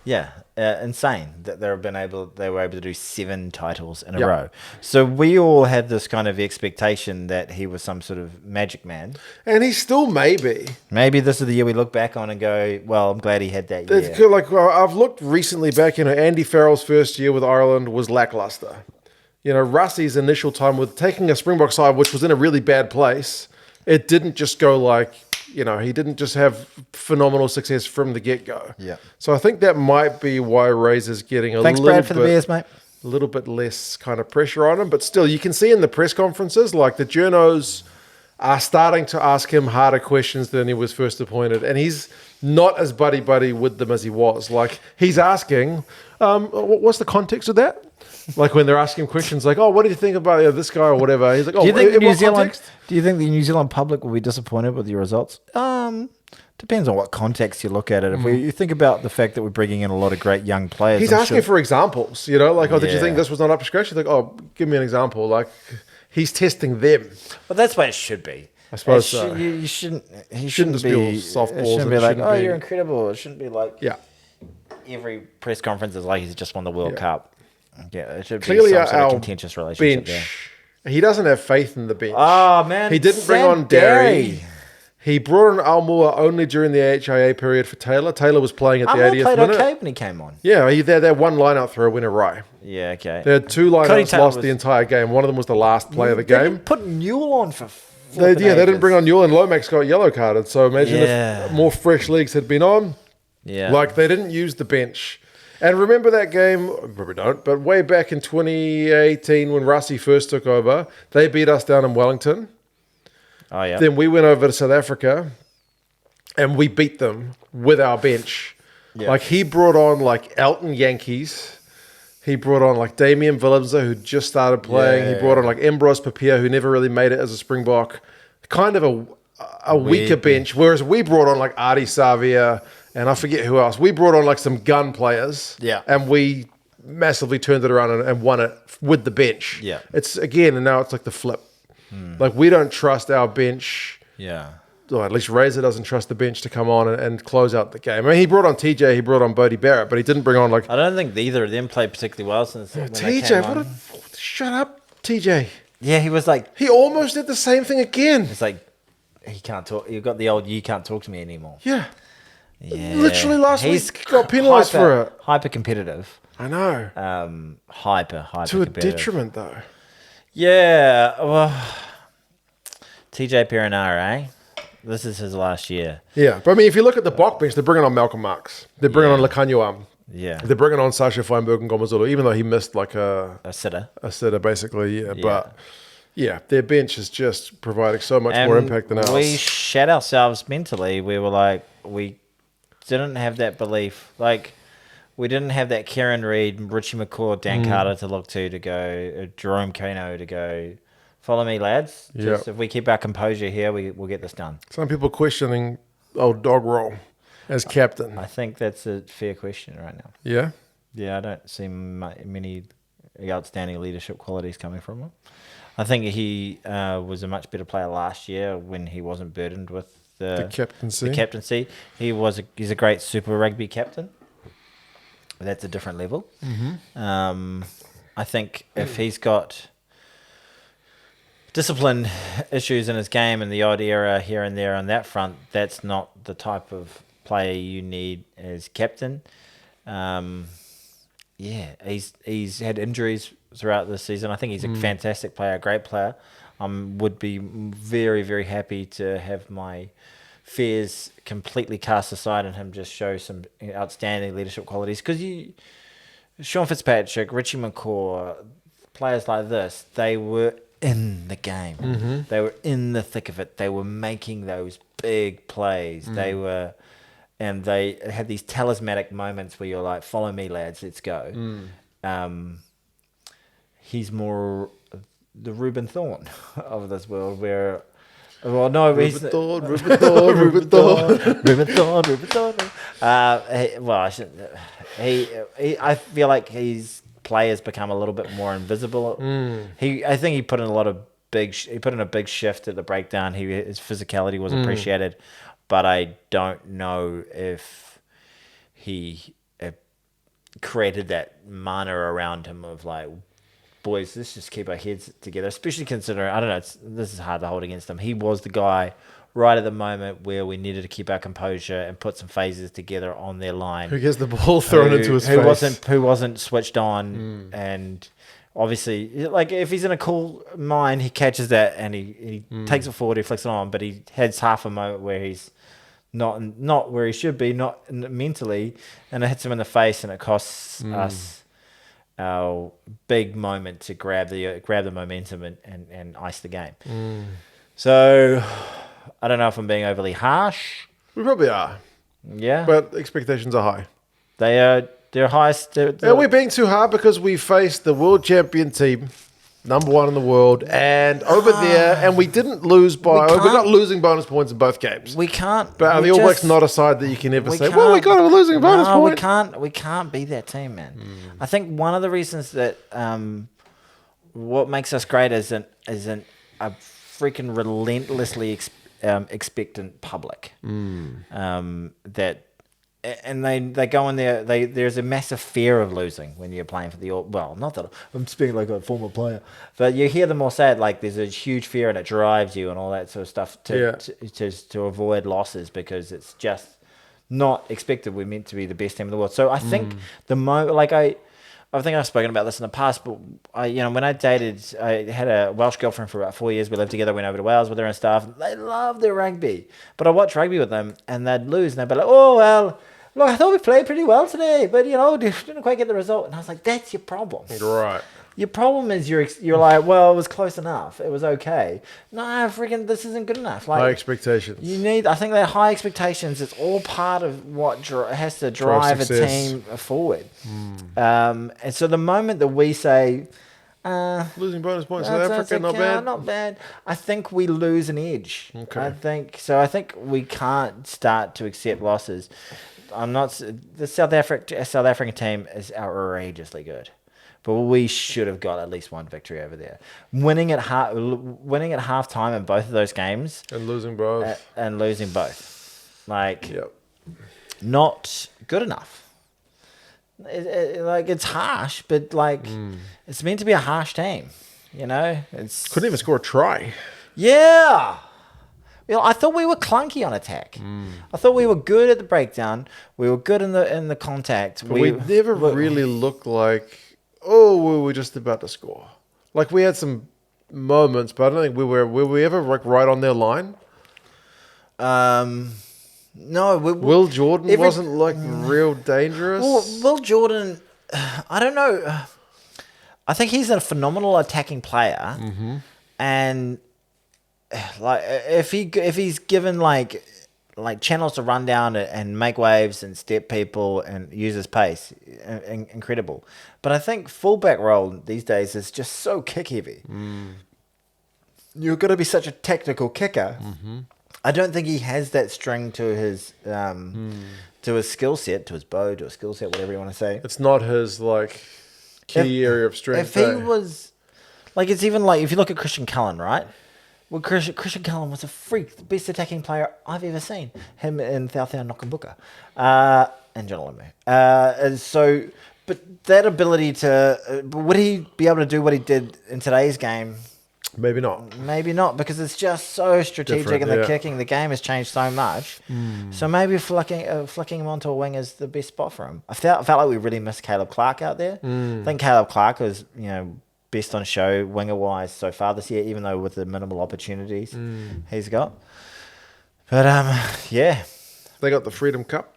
Yeah, insane that they were able to do 7 titles in a row. So we all had this kind of expectation that he was some sort of magic man. And he still may be. Maybe this is the year we look back on and go, well, I'm glad he had that year. It's good, like, I've looked recently back, Andy Farrell's first year with Ireland was lackluster. Russie's initial time with taking a Springbok side, which was in a really bad place, it didn't just go like, he didn't just have phenomenal success from the get-go. Yeah. So I think that might be why Razor's getting a Thanks, little Brad, for the beers, mate. A little bit less kind of pressure on him. But still, you can see in the press conferences, like the journos are starting to ask him harder questions than he was first appointed. And he's not as buddy-buddy with them as he was. Like, he's asking, what's the context of that? Like when they're asking questions like, oh, what do you think about this guy or whatever? He's like, oh, do you think the New Zealand public will be disappointed with your results? Depends on what context you look at it. If you think about the fact that we're bringing in a lot of great young players. He's asking for examples, like, oh, did you think this was not up to scratch? He's like, oh, give me an example. Like, he's testing them. Well, that's what it should be. I suppose so. You shouldn't. He shouldn't just be all softballs. It shouldn't be like, oh, you're incredible. It shouldn't be like, every press conference is like he's just won the World Cup. Yeah, it should clearly be some sort of contentious relationship bench, there. He doesn't have faith in the bench. Oh, man. He didn't bring on Derry. He brought on Almua only during the HIA period for Taylor. Taylor was playing at the 80th minute. played okay when he came on. Yeah, he had that one line-out throw, win a Rye. Yeah, okay. They had 2 line-outs lost the entire game. One of them was the last play of the game. They didn't put Newell on for they didn't bring on Newell, and Lomax got yellow carded. So imagine if more fresh legs had been on. Yeah. Like, they didn't use the bench. And remember that game, probably don't, but way back in 2018 when Russie first took over, they beat us down in Wellington. Oh, yeah. Then we went over to South Africa and we beat them with our bench. Yeah. Like, he brought on, like, Elton Yankees. He brought on, like, Damian Willemser, who just started playing. Yeah. He brought on, like, Ambrose Papia, who never really made it as a Springbok. Kind of a weaker bench, whereas we brought on, like, Artie Savia, and I forget who else. We brought on like some gun players. Yeah. And we massively turned it around and won it with the bench. Yeah. It's again, and now it's like the flip. Like, we don't trust our bench. Yeah. Or at least Razor doesn't trust the bench to come on and close out the game. I mean, he brought on TJ, he brought on Bodie Barrett, but he didn't bring on like... I don't think either of them played particularly well since TJ, shut up, TJ. Yeah, he was like... He almost did the same thing again. It's like, he can't talk. You've got the old, you can't talk to me anymore. Yeah. Yeah. Literally last week got penalised for it. Hyper competitive. I know. Hyper to a detriment, though. Yeah. Well, TJ Perenara, this is his last year. Yeah. But I mean, if you look at the Bok bench, they're bringing on Malcolm Marx. They're bringing on Lekanyuam. Yeah. They're bringing on Sasha Feinberg and Gomazulu, even though he missed like a sitter. A sitter, basically. Yeah. But yeah, their bench is just providing so much more impact than ours. We shat ourselves mentally. We were like, we didn't have that belief. Like, we didn't have that Kieran Reid, Richie McCaw, Dan Carter to look to go, Jerome Kano to go, follow me, lads. Just if we keep our composure here, we'll get this done. Some people questioning old dog roll as captain. I think that's a fair question right now. Yeah? Yeah, I don't see many outstanding leadership qualities coming from him. I think he was a much better player last year when he wasn't burdened with the captaincy. He's a great Super Rugby captain. That's a different level. Mm-hmm. I think if he's got discipline issues in his game and the odd error here and there on that front, that's not the type of player you need as captain. He's had injuries throughout the season. I think he's a fantastic player, a great player. Would be very, very happy to have my fears completely cast aside and him just show some outstanding leadership qualities. Because Sean Fitzpatrick, Richie McCaw, players like this, they were in the game. Mm-hmm. They were in the thick of it. They were making those big plays. They had these talismanic moments where you're like, follow me, lads, let's go. He's more the Ruben Thorne of this world where... Well, no, Ruben Thorne. I feel like his play has become a little bit more invisible. I think he put in a big shift at the breakdown. His physicality was appreciated, but I don't know if he created that mana around him of like, boys, let's just keep our heads together, especially considering, I don't know, this is hard to hold against him. He was the guy right at the moment where we needed to keep our composure and put some phases together on their line. Who gets the ball thrown into his face. Who wasn't switched on. And obviously, like, if he's in a cool mind, he catches that and he takes it forward, he flicks it on, but he has half a moment where he's not where he should be, not mentally, and it hits him in the face and it costs us our big moment to grab the momentum and ice the game. So I don't know if I'm being overly harsh. We probably are. Yeah. But expectations are high. They're highest. Are we being too hard because we faced the world champion team, number one in the world, and over there, and we didn't lose by... We're not losing bonus points in both games. We can't. But are the All Blacks not a side that you can ever say, well, we got a losing bonus point? We can't be that team, man. I think one of the reasons that what makes us great isn't a freaking relentlessly expectant public. That... And they go in there. There's a massive fear of losing when you're playing for the All. Well, not that I'm speaking like a former player, but you hear them all say it, like there's a huge fear and it drives you and all that sort of stuff to avoid losses because it's just not expected. We're meant to be the best team in the world. So I think the moment, like I think I've spoken about this in the past, but when I dated, I had a Welsh girlfriend for about 4 years. We lived together, went over to Wales with her and stuff. They loved their rugby, but I watched rugby with them and they'd lose and they'd be like, oh, well, look, I thought we played pretty well today, but, didn't quite get the result. And I was like, that's your problem. Right. Your problem is you're like, well, it was close enough. It was okay. No, freaking, this isn't good enough. Like, high expectations. I think that high expectations is all part of what has to drive a team forward. And so the moment that we say, losing bonus points in South Africa, not bad. Not bad. I think we lose an edge. Okay. I think we can't start to accept losses. The South African team is outrageously good. But we should have got at least one victory over there. Winning at halftime in both of those games. And losing both. Like, not good enough. It's harsh, but like, it's meant to be a harsh team. Couldn't even score a try. Yeah. I thought we were clunky on attack. I thought we were good at the breakdown. We were good in the contact. But we never really looked like... we were just about to score. Like, we had some moments, but I don't think were we ever like right on their line? No. Will Jordan wasn't like real dangerous? Well, Will Jordan, I don't know. I think he's a phenomenal attacking player. And like if he's given like channels to run down and make waves and step people and use his pace, incredible. But I think fullback role these days is just so kick heavy. You've got to be such a technical kicker. I don't think he has that string to his skill set, to his bow, to his skill set, whatever you want to say. It's not his like key area of strength. If he was like, it's even like if you look at Christian Cullen, right? Well, Christian Cullen was a freak, the best attacking player I've ever seen. Him and Thautau Nokambuka. And John Olemu. But that ability to... would he be able to do what he did in today's game? Maybe not. Maybe not, because it's just so strategic in the kicking. The game has changed so much. So maybe flicking him onto a wing is the best spot for him. I felt like we really missed Caleb Clark out there. I think Caleb Clark was, best on show winger-wise so far this year, even though with the minimal opportunities he's got. But, yeah. They got the Freedom Cup.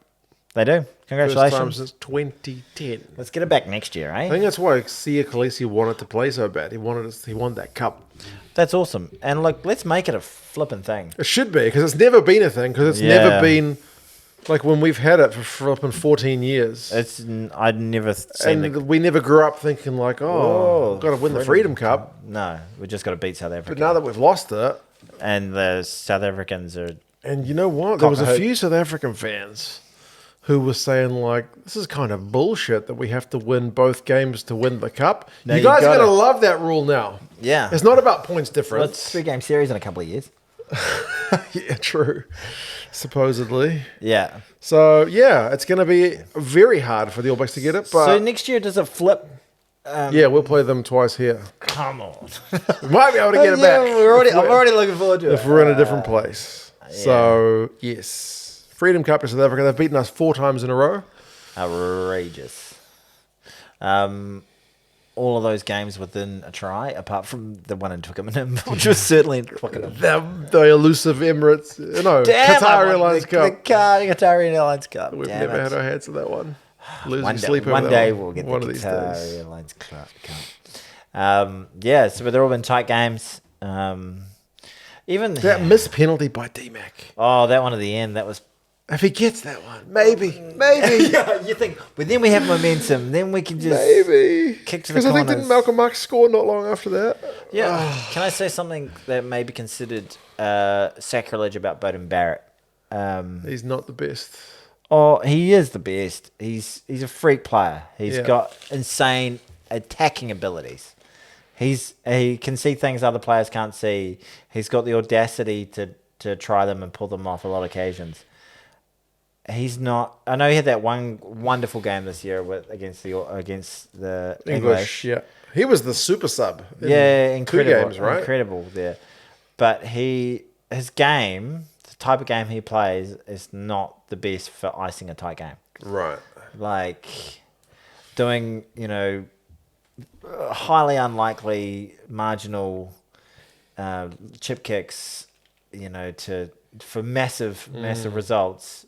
They do. Congratulations. First time since 2010. Let's get it back next year, eh? I think that's why Sia Khaleesi wanted to play so bad. He wanted that cup. That's awesome. And, look, let's make it a flipping thing. It should be, because it's never been a thing, because it's never been... Like when we've had it for flipping 14 years. I'd never seen and we never grew up thinking like, got to win the Freedom Cup. No, we just got to beat South Africa. But now that we've lost it. And the South Africans are... And you know what? There was a few South African fans who were saying like, this is kind of bullshit that we have to win both games to win the cup. You guys are going to love that rule now. Yeah. It's not about points difference. Well, it's a 3-game series in a couple of years. Yeah, true. Supposedly. Yeah. So, yeah, it's going to be very hard for the All Blacks to get it. But So next year, does it flip? yeah, we'll play them twice here. Come on. We might be able to get it back. I'm already looking forward to it. If we're in a different place. So, yes. Freedom Cup to South Africa. They've beaten us 4 times in a row. Outrageous. All of those games within a try, apart from the one in Twickenham, which was certainly in Twickenham. The elusive Emirates, Qatar Airlines Cup. The Qatar Airlines Cup. We've never had our hands on that one. One Losing day we'll get one the of these Qatar days. Airlines Cup. So they're all been tight games. Even That missed penalty by D-Mac. that one at the end, that was. If he gets that one, maybe. Yeah, you think, but then we have momentum. Then we can just kick to the corners. Because I think didn't Malcolm Marx score not long after that? Yeah. Can I say something that may be considered sacrilege about Bowden Barrett? He's not the best. Oh, he is the best. He's a freak player. He's Yeah. got insane attacking abilities. He can see things other players can't see. He's got the audacity to try them and pull them off a lot of occasions. He's not. I know he had that one wonderful game this year against the English. Yeah, he was the super sub. Incredible. 2 games, right? Incredible there, but his game, the type of game he plays, is not the best for icing a tight game. Right. Like doing, highly unlikely marginal chip kicks, for massive results.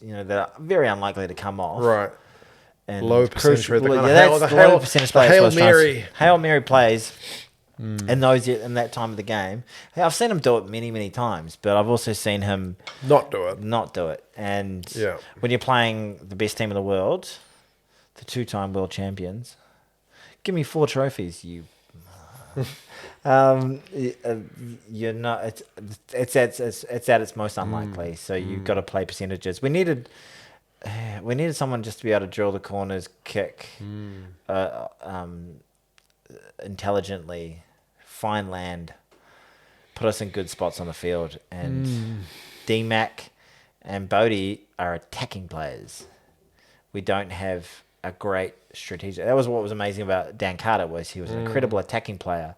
That are very unlikely to come off. Right. And low percentage rate. That's low percentage plays. Hail Mary. Hail Mary plays in that time of the game. Hey, I've seen him do it many, many times, but I've also seen him not do it. And when you're playing the best team in the world, the 2-time world champions, give me 4 trophies, you. You're not. It's at its most unlikely. So you've got to play percentages. We needed someone just to be able to drill the corners, kick, intelligently, find land, put us in good spots on the field. And D-Mac and Bodie are attacking players. We don't have a great strategic. That was what was amazing about Dan Carter, was he was an incredible attacking player,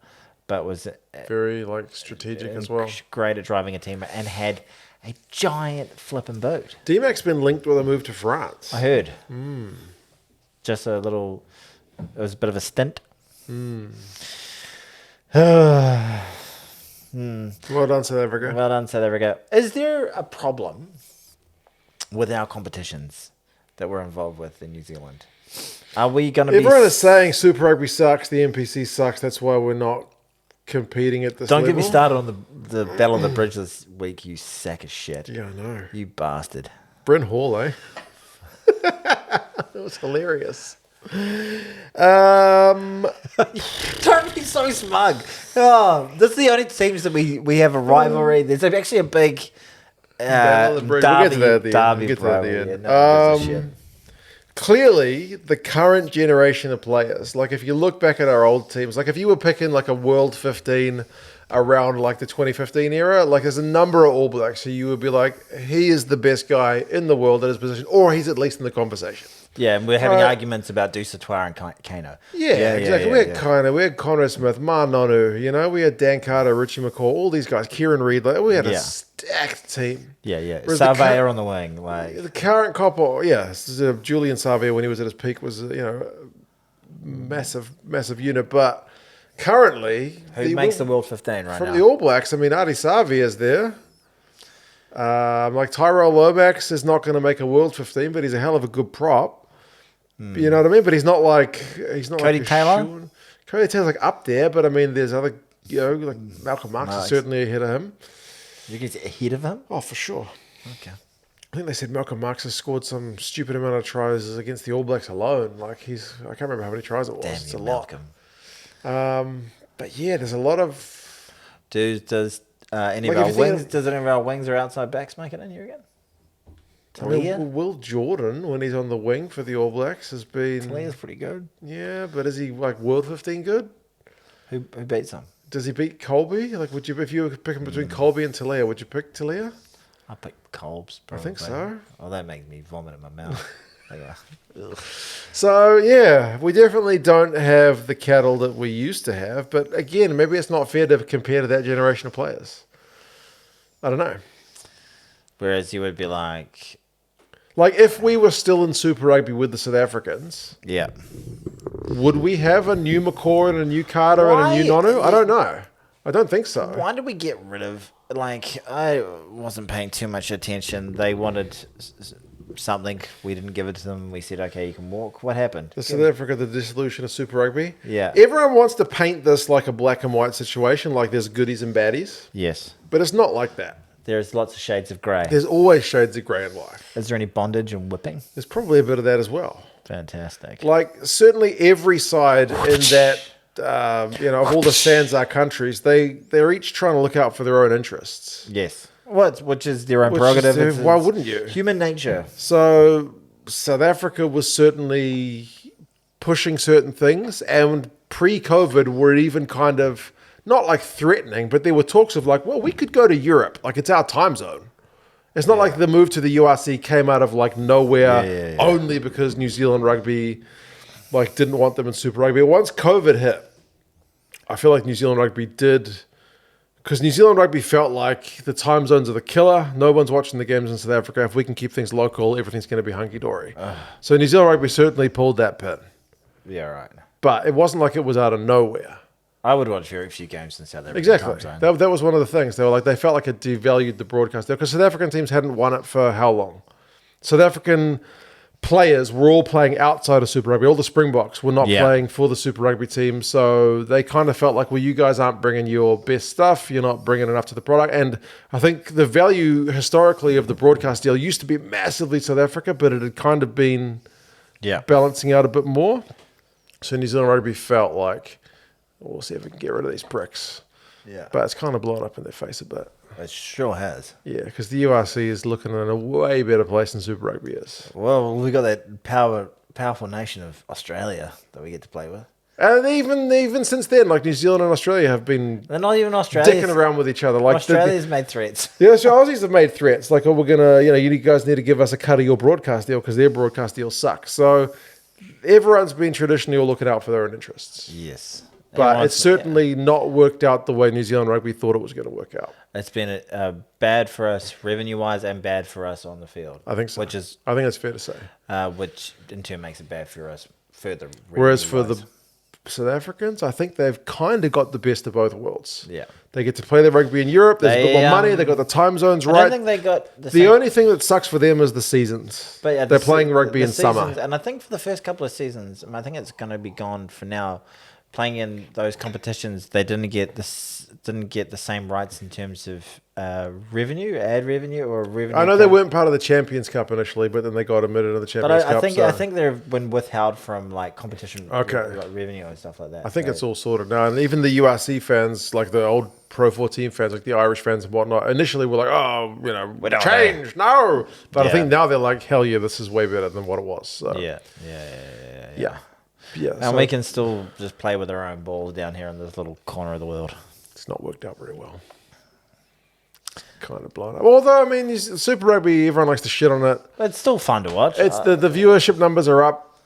but was very strategic as well. Great at driving a team and had a giant flipping boot. D-Mac's been linked with a move to France. I heard. Just a little. It was a bit of a stint. Well done, South Africa. Well done, South Africa. Is there a problem with our competitions that we're involved with in New Zealand? Are we going to be... Everyone is saying Super Rugby sucks, the NPC sucks, that's why we're not competing at this Don't level. get me started on the Battle of the Bridge this week, you sack of shit. Yeah, I know. You bastard. Bryn Hall, eh? That was hilarious. Don't be so smug. Oh, this is the only teams that we have a rivalry. There's actually a big Battle of the Bridge. We'll get to that at the end. We'll get to that at the end. No one gives a shit. Clearly, the current generation of players, like if you look back at our old teams, like if you were picking like a World 15 around like the 2015 era, like there's a number of All Blacks who you would be like, he is the best guy in the world at his position, or he's at least in the conversation. Yeah, and we're having arguments about Dusatoir and Kano. Yeah, exactly. We had Kano, we had Conor Smith, Ma Nonu, we had Dan Carter, Richie McCaw, all these guys, Kieran Reid, like we had a stacked team. Yeah. Whereas Sarvayer on the wing. The current couple, Julian Sarvayer when he was at his peak was, massive unit, but currently... Who makes the World 15 right now? From the All Blacks, Artie Sarvayer is there. Like Tyrell Lomax is not going to make a World 15, but he's a hell of a good prop. You know what I mean? But he's not Cody Taylor? Cody Taylor's up there, but there's other, like Malcolm Marx is certainly ahead of him. You get ahead of him? Oh, for sure. Okay. I think they said Malcolm Marx has scored some stupid amount of tries against the All Blacks alone. Like I can't remember how many tries it was. Damn it's you, a lot. Malcolm. But yeah, there's a lot of... Does any of our wings or outside backs make it in here again? Will Jordan, when he's on the wing for the All Blacks, has been... Talia's pretty good. Yeah, but is he like World 15 good? Who beats him? Does he beat Colby? Like, would you, if you were picking between Colby and Talia, would you pick Talia? I pick Colbs, I probably. think so. Oh, that makes me vomit in my mouth. So, yeah, we definitely don't have the cattle that we used to have. But again, maybe it's not fair to compare to that generation of players. I don't know. Whereas you would be like, if we were still in Super Rugby with the South Africans, yeah. would we have a new McCaw and a new Carter and a new Nonu? I don't know. I don't think so. Why did we get rid of, I wasn't paying too much attention. They wanted something. We didn't give it to them. We said, okay, you can walk. What happened? The South Africa, the dissolution of Super Rugby? Yeah. Everyone wants to paint this like a black and white situation, like there's goodies and baddies. Yes. But it's not like that. There's lots of shades of grey. There's always shades of grey in life. Is there any bondage and whipping? There's probably a bit of that as well. Fantastic. Certainly every side in that, of all the Sanzar countries, they're each trying to look out for their own interests. Yes. Which is their own prerogative. Why wouldn't you? Human nature. So South Africa was certainly pushing certain things, and pre-COVID were even kind of not like threatening, but there were talks of we could go to Europe. It's our time zone. It's not like the move to the URC came out of nowhere only because New Zealand Rugby didn't want them in Super Rugby. Once COVID hit, I feel like New Zealand Rugby did, because New Zealand Rugby felt like the time zones are the killer. No one's watching the games in South Africa. If we can keep things local, everything's going to be hunky-dory. So New Zealand Rugby certainly pulled that pin. Yeah, right. But it wasn't like it was out of nowhere. I would watch very few games in South Africa. Exactly. That was one of the things. They felt like it devalued the broadcast there, because South African teams hadn't won it for how long? South African players were all playing outside of Super Rugby. All the Springboks were not playing for the Super Rugby team, so they kind of felt like, well, you guys aren't bringing your best stuff. You're not bringing enough to the product. And I think the value historically of the broadcast deal used to be massively South Africa, but it had kind of been balancing out a bit more. So New Zealand Rugby felt like, we'll see if we can get rid of these pricks. Yeah. But it's kind of blown up in their face a bit. It sure has. Yeah, because the URC is looking in a way better place than Super Rugby is. Well, we got that powerful nation of Australia that we get to play with. And even since then, New Zealand and Australia have been... They're not even Australia. Dicking around with each other. Australia's made threats. Yeah, so Aussies have made threats. We're going to, you guys need to give us a cut of your broadcast deal because their broadcast deal sucks. So everyone's been traditionally all looking out for their own interests. Yes. But it's certainly not worked out the way New Zealand Rugby thought it was going to work out. It's been bad for us revenue-wise and bad for us on the field. I think so. I think that's fair to say. Which in turn makes it bad for us further. Whereas for the South Africans, I think they've kind of got the best of both worlds. Yeah. They get to play their rugby in Europe. There's a bit more money. They got the time zones right. I don't think they got the only thing that sucks for them is the seasons. But yeah, they're playing rugby in summer. And I think for the first couple of seasons, I think it's going to be gone for now. Playing in those competitions, they didn't get the same rights in terms of ad revenue or revenue. I know they weren't part of the Champions Cup initially, but then they got admitted to the Champions Cup. I think they've been withheld from competition revenue and stuff like that. I think it's all sorted now, and even the URC fans, the old Pro 14 fans, the Irish fans and whatnot, initially were like, "Oh, change, no." But I think now they're like, "Hell yeah, this is way better than what it was." So. Yeah. Yeah, and we can still just play with our own balls down here in this little corner of the world. It's not worked out very well. Kind of blown up. Although, Super Rugby, everyone likes to shit on it. It's still fun to watch. It's the viewership numbers are up.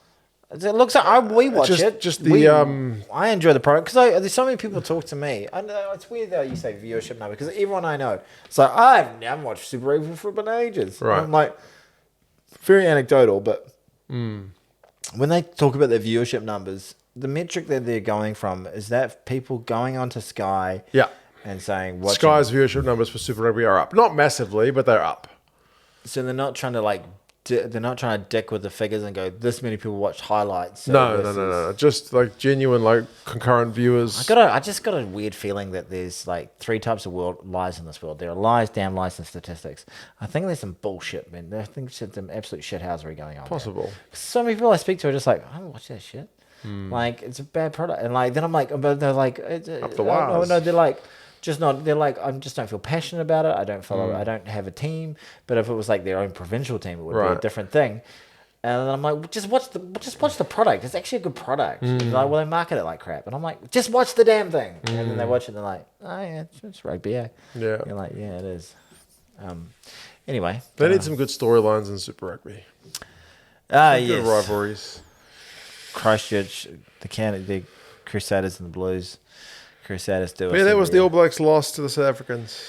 It looks like we watch it. I enjoy the product because there's so many people talk to me. I know it's weird that you say viewership number because everyone I know. So I haven't watched Super Rugby for ages. Right. I'm very anecdotal, but. When they talk about their viewership numbers, the metric that they're going from is that people going onto Sky and saying... Sky's viewership numbers for Super Rugby are up. Not massively, but they're up. So they're not trying to they're not trying to dick with the figures and go, this many people watched highlights. No. Just genuine concurrent viewers. I just got a weird feeling that there's three types of lies in this world. There are lies, damn lies, and statistics. I think there's some bullshit, man. I think there's some absolute shithousery going on. Possible. There. So many people I speak to are just I don't watch that shit. It's a bad product. And then I'm but they're up the wires. No, they're just not. They're I just don't feel passionate about it. I don't follow. I don't have a team. But if it was their own provincial team, it would be a different thing. And I'm like, just watch the product. It's actually a good product. They're like, well, they market it like crap. And I'm like, just watch the damn thing. And then they watch it and they're like, oh yeah, it's rugby, yeah. Yeah. You're like, yeah, it is. Anyway. They need some good storylines in Super Rugby. Yes. Good rivalries. Christchurch, the Crusaders and the Blues. Crusaders do it. Yeah, that was the All Blacks loss to the South Africans.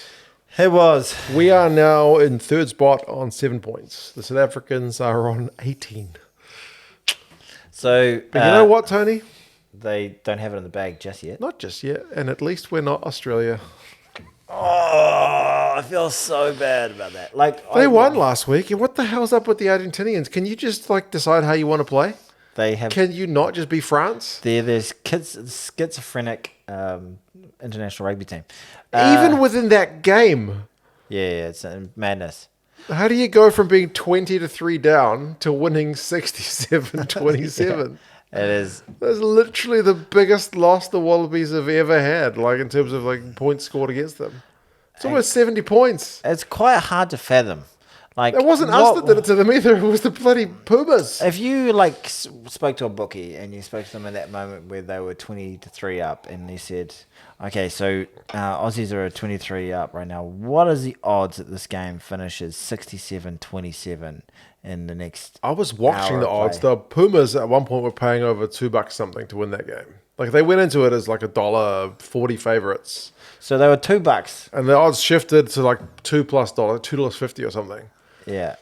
It was. We are now in third spot on 7 points. The South Africans are on 18. So, But you know what, Tony? They don't have it in the bag just yet. Not just yet. And at least we're not Australia. Oh, I feel so bad about that. Like They won last week. And what the hell's up with the Argentinians? Can you just decide how you want to play? They have. Can you not just be France? There's schizophrenic international rugby team. Even within that game. Yeah, it's madness. How do you go from being 20-3 down to winning 67-27? It is. That's literally the biggest loss the Wallabies have ever had, in terms of points scored against them. It's almost 70 points. It's quite hard to fathom. It wasn't us that did it to them either. It was the bloody Pumas. If you spoke to a bookie and you spoke to them in that moment where they were 20-3 up, and they said, "Okay, so Aussies are 23 up right now. What is the odds that this game finishes 67-27 in the next?" I was watching hour the of odds. play? The Pumas at one point were paying over $2 something to win that game. They went into it as $1.40 favorites, So they were $2. and the odds shifted to $2 plus $2.50 or something. Yeah,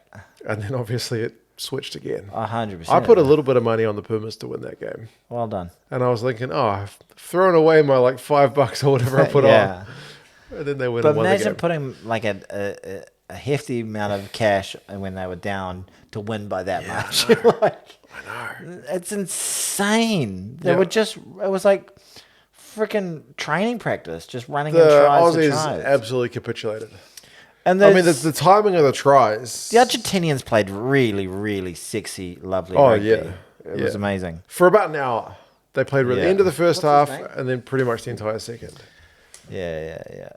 And then obviously it switched again. 100%. I put a little bit of money on the Pumas to win that game. Well done. And I was thinking, I've thrown away my $5 or whatever I put Yeah. on. And then they went But and won the imagine game. putting a hefty amount of cash when they were down to win by that much. I know. It's insane. They Yeah. were just, it was like freaking training practice, just running The in tries to Aussies tries. absolutely capitulated. And I mean, the timing of the tries. the Argentinians played really, really sexy, lovely Oh, rugby. yeah. It was amazing. For about an hour. They played the Yeah. end of the first What's half his name? and then pretty much the entire second. Yeah.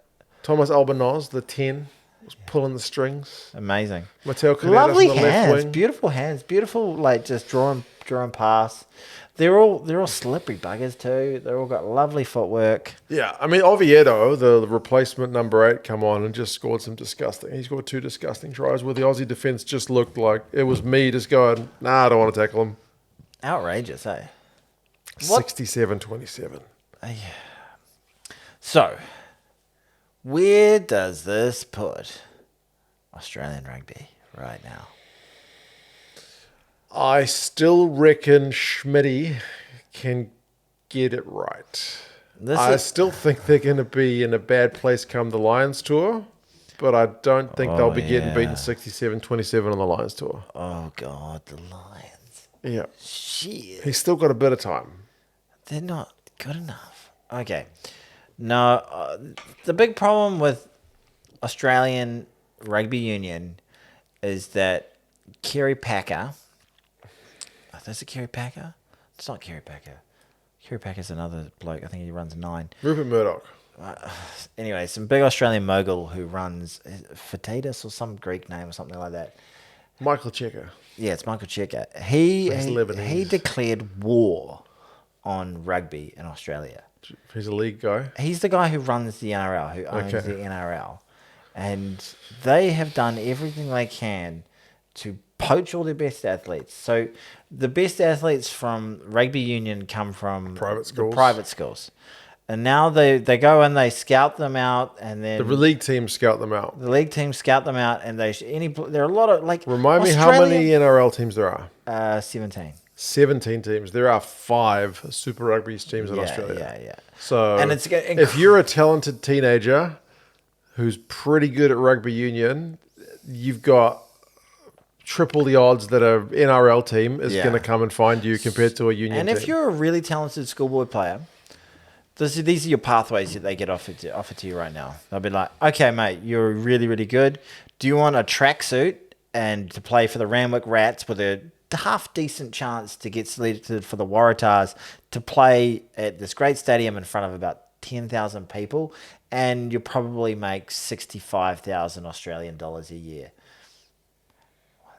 Thomas Albanoz, the 10, was pulling the strings. Amazing. Mateo Canedas Lovely on the left hands, wing. beautiful hands, beautiful just drawing pass. They're all slippery buggers too. They're all got lovely footwork. Yeah, I mean, Oviedo, the replacement number 8, come on and just scored some disgusting. He scored 2 disgusting tries where the Aussie defence just looked like it was me just going, nah, I don't want to tackle him. Outrageous, eh? What? 67-27. So, where does this put Australian rugby right now? I still reckon Schmitty can get it right. I still think they're going to be in a bad place come the Lions tour, but I don't think they'll be getting beaten 67-27 on the Lions tour. Oh, God, the Lions. Yeah. Shit. He's still got a bit of time. They're not good enough. Okay. No, the big problem with Australian rugby union is that Kerry Packer... Is it Kerry Packer? It's not Kerry Packer. Kerry Packer's another bloke. I think he runs 9. Rupert Murdoch. Anyway, some big Australian mogul who runs Fatidas or some Greek name or something like that. Michael Checker. Yeah, it's Michael Checker. He Lebanese. declared war on rugby in Australia. He's a league guy. He's the guy who runs the NRL, who owns the NRL. And they have done everything they can to poach all their best athletes. So the best athletes from rugby union come from Private the schools. private schools. And now they go and they scout them out, and then The league team scout them out. the league teams scout them out, and there are a lot of Remind me how many NRL teams there are. 17. 17 teams. There are 5 Super Rugby teams in Australia. Yeah. So And it's if you're a talented teenager who's pretty good at rugby union, you've got triple the odds that a NRL team is going to come and find you compared to a union team. And if you're a really talented schoolboy player, these are your pathways that they get offered to you right now. They'll be like, okay, mate, you're really, really good. Do you want a tracksuit and to play for the Randwick Rats with a half decent chance to get selected for the Waratahs to play at this great stadium in front of about 10,000 people, and you'll probably make 65,000 Australian dollars a year.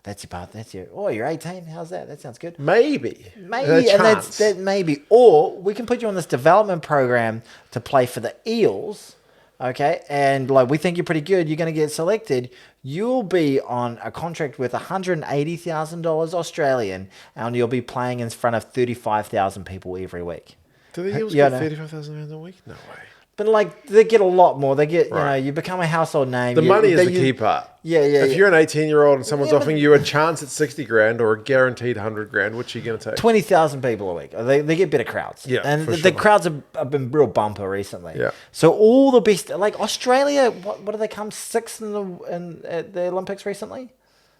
That's your path. That's your. Oh, you're 18. How's that? That sounds good. Maybe, Maybe, and that maybe, or we can put you on this development program to play for the Eels. Okay, and like we think you're pretty good. You're going to get selected. You'll be on a contract worth $180,000 Australian, and you'll be playing in front of 35,000 people every week. Do the Eels get 35,000 a week? No way. But like they get a lot more. They get, you become a household name. The money is the key part. Yeah. If you're an 18-year-old and someone's offering you a chance at 60 grand or a guaranteed 100 grand, which are you going to take? 20,000 people a week. They get better crowds. Yeah, and for the sure. crowds have been real bumper recently. Yeah. So all the best, like Australia, what did they come sixth at the Olympics recently?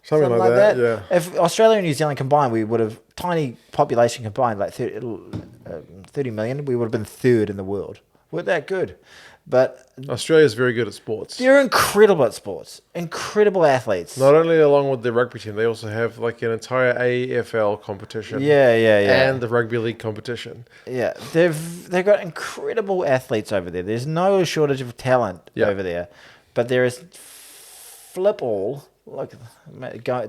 Something like that. Yeah. If Australia and New Zealand combined, we would have tiny population combined, like 30 million. We would have been third in the world. We're that good. But Australia's very good at sports. they're incredible at sports. Incredible athletes. Not only along with the rugby team, they also have like an entire AFL competition. Yeah. And the rugby league competition. Yeah, they've got incredible athletes over there. There's no shortage of talent over there, but there is flip all. Look,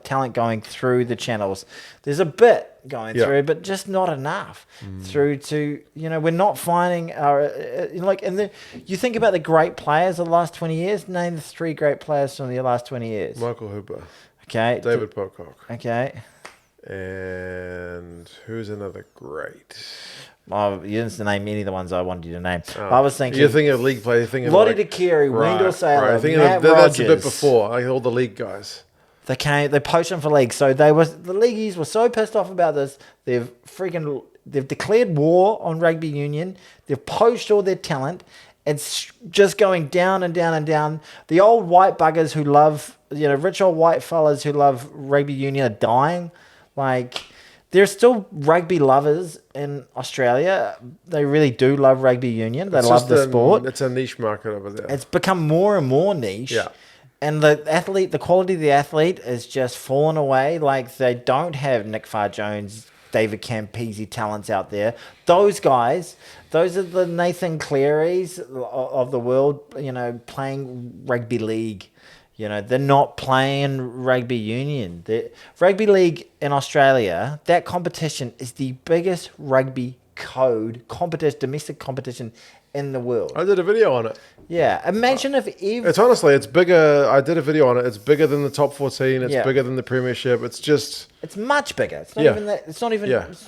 talent going through the channels. There's a bit going through, but just not enough through to, we're not finding our, you think about the great players of the last 20 years, name the 3 great players from the last 20 years. Michael Hooper. Okay. David Pocock. Okay. And who's another great? Oh, you didn't name any of the ones I wanted you to name. I was thinking... You're thinking of league players. Lottie DeCary, Wendell Sailor, Matt Rogers. That's a bit before, like all the league guys. They poached them for league. So the leagueies were so pissed off about this. They've declared war on rugby union. They've poached all their talent. It's just going down and down and down. The old white buggers who love, rich old white fellas who love rugby union are dying. Like... There's still rugby lovers in Australia. They really do love rugby union. They love the sport. It's a niche market over there. It's become more and more niche. Yeah. And the quality of the athlete is just fallen away. Like they don't have Nick Farr-Jones, David Campese talents out there. Those guys, those are the Nathan Clearys of the world, playing rugby league. They're not playing rugby union. Rugby league in Australia, that competition is the biggest rugby code domestic competition in the world. I did a video on it. Yeah, imagine if it's bigger. I did a video on it. It's bigger than the top 14. It's bigger than the Premiership. It's much bigger. It's not even that. It's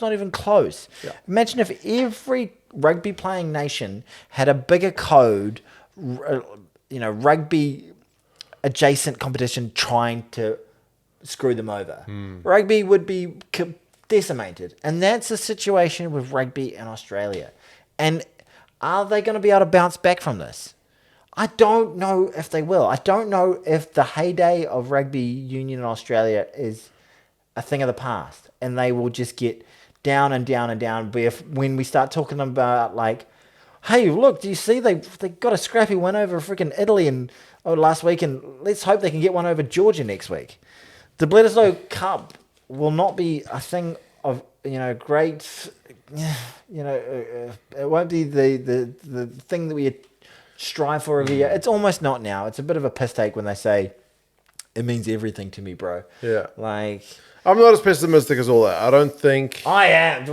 not even close. Yeah. Imagine if every rugby playing nation had a bigger code, rugby adjacent competition trying to screw them over. Rugby would be decimated. And that's the situation with rugby in Australia. And are they going to be able to bounce back from this? I don't know if they will. I don't know if the heyday of rugby union in Australia is a thing of the past. And they will just get down and down and down. But when we start talking about like, hey, look, do you see they got a scrappy win over freaking Italy last week, and let's hope they can get one over Georgia next week. The Bledisloe Cup will not be a thing of great. It won't be the thing that we strive for every year. It's almost not now. It's a bit of a piss take when they say it means everything to me, bro. Yeah, like. I'm not as pessimistic as all that. I don't think... I am.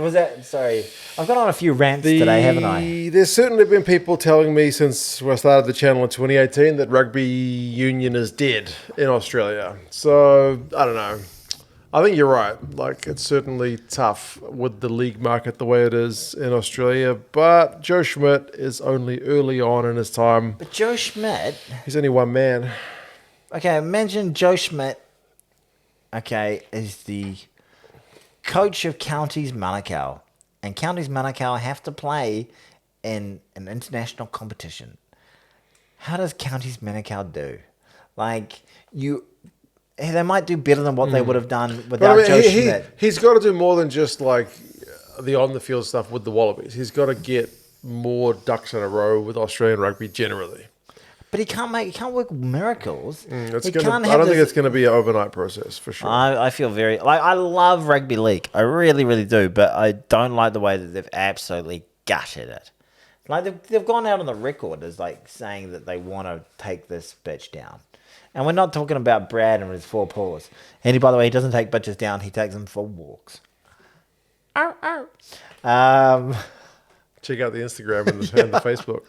Sorry. I've gone on a few rants today, haven't I? There's certainly been people telling me since I started the channel in 2018 that rugby union is dead in Australia. So, I don't know. I think you're right. Like, it's certainly tough with the league market the way it is in Australia. But Joe Schmidt is only early on in his time. But Joe Schmidt... He's only one man. Okay, imagine Joe Schmidt... is the coach of Counties Manukau. And Counties Manukau have to play in an international competition. How does Counties Manukau do? Like, they might do better than what they would have done without Joe Schmidt. He's got to do more than just, like, the on-the-field stuff with the Wallabies. He's got to get more ducks in a row with Australian rugby generally. But he can't work miracles. I don't think it's going to be an overnight process, for sure. I feel very... I love rugby league. I really, really do. But I don't like the way that they've absolutely gutted it. Like, they've gone out on the record as, like, saying that they want to take this bitch down. And we're not talking about Brad and his 4 paws. And by the way, he doesn't take bitches down. He takes them for walks. Ow, ow. Check out the Instagram and the Facebook.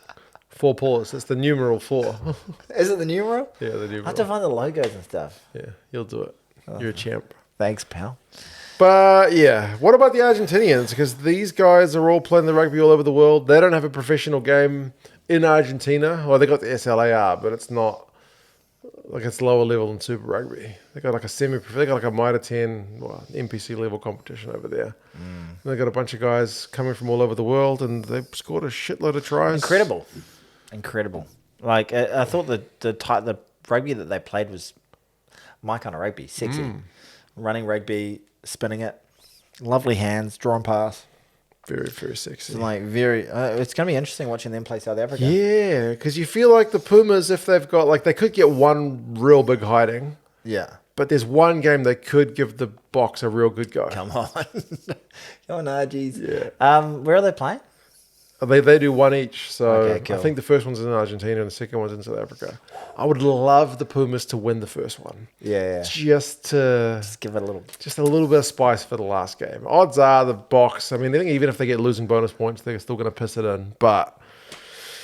4 paws. That's the numeral 4. Is it the numeral? Yeah, the numeral. I have to find the logos and stuff. Yeah, you'll do it. You're a champ. Thanks, pal. But yeah, what about the Argentinians? Because these guys are all playing the rugby all over the world. They don't have a professional game in Argentina. Well, they got the SLAR, but it's not like it's lower level than Super Rugby. They got like a they got like a Mitre 10 NPC level competition over there. And they got a bunch of guys coming from all over the world, and they've scored a shitload of tries. Incredible. Like I thought the rugby that they played was my kind of rugby, sexy, running rugby, spinning it, lovely hands, drawn pass. Very, very sexy. It's like it's going to be interesting watching them play South Africa. Yeah, because you feel like the Pumas, if they've got, like, they could get one real big hiding. Yeah. But there's one game they could give the Boks a real good go. Come on. Come on, Argies. Yeah. Where are they playing? They do one each. So Okay, cool. I think the first one's in Argentina and the second one's in South Africa. I would love the Pumas to win the first one. Yeah. Just give it a little... Just a little bit of spice for the last game. Odds are the Boks, I mean, I think even if they get losing bonus points, they're still going to piss it in. But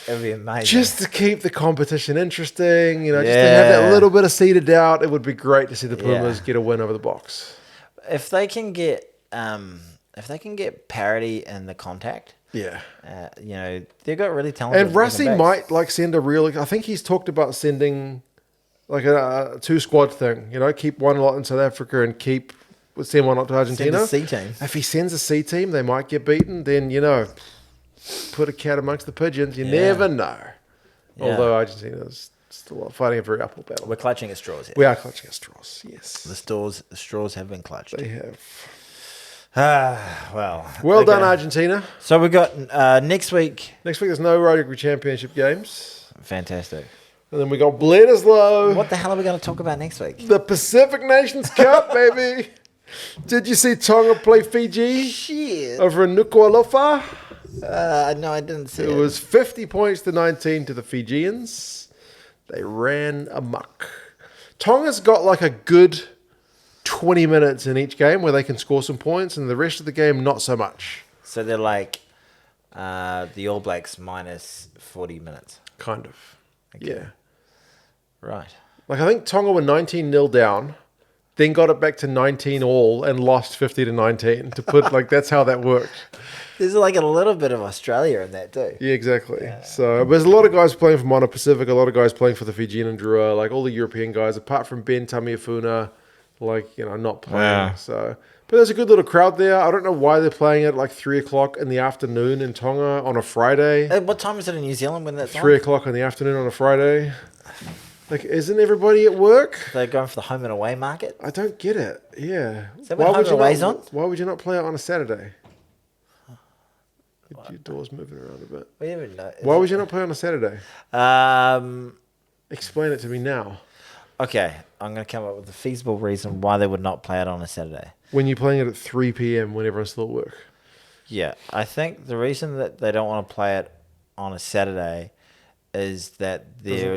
It'd be amazing. just to keep the competition interesting, just to have that little bit of seed of doubt, it would be great to see the Pumas get a win over the Boks. If they can get parity in the contact... Yeah. they've got really talented... And Rassi might send a real... I think he's talked about sending like a 2-squad thing. Keep one lot in South Africa and send one lot to Argentina. Send a C team. If he sends a C team, they might get beaten. Then, put a cat amongst the pigeons. You never know. Yeah. Although Argentina's still fighting a very uphill battle. We're clutching at straws here. We are clutching at straws, yes. The straws have been clutched. They have. Well done, Argentina. So we got next week. Next week there's no Rugby Championship games. Fantastic. And then we got Bledisloe. What the hell are we going to talk about next week? The Pacific Nations Cup, baby. Did you see Tonga play Fiji? Shit. Over in Nuku'alofa? No, I didn't see it. It was 50 points to 19 to the Fijians. They ran amok. Tonga's got like a good 20 minutes in each game where they can score some points, and the rest of the game, not so much. So they're like the All Blacks minus 40 minutes. Kind of. Okay. Yeah. Right. Like, I think Tonga were 19-0 down, then got it back to 19 all and lost 50 to 19 to put, that's how that worked. There's like a little bit of Australia in that too. Yeah, exactly. Yeah. So there's a lot of guys playing for Moana Pacific, a lot of guys playing for the Fijian and Drua, like all the European guys, apart from Ben Tamiafuna, not playing. Yeah. So, but there's a good little crowd there. I don't know why they're playing at 3 o'clock in the afternoon in Tonga on a Friday. What time is it in New Zealand when that's 3 o'clock in the afternoon on a Friday. Isn't everybody at work? They're going for the home and away market? I don't get it. Yeah. Is that when home and away's on? Why would you not play it on a Saturday? Your door's moving around a bit. We don't even know. Why would you not play on a Saturday? Explain it to me now. Okay, I'm going to come up with a feasible reason why they would not play it on a Saturday. When you're playing it at 3 p.m. when everyone's still at work. Yeah, I think the reason that they don't want to play it on a Saturday is that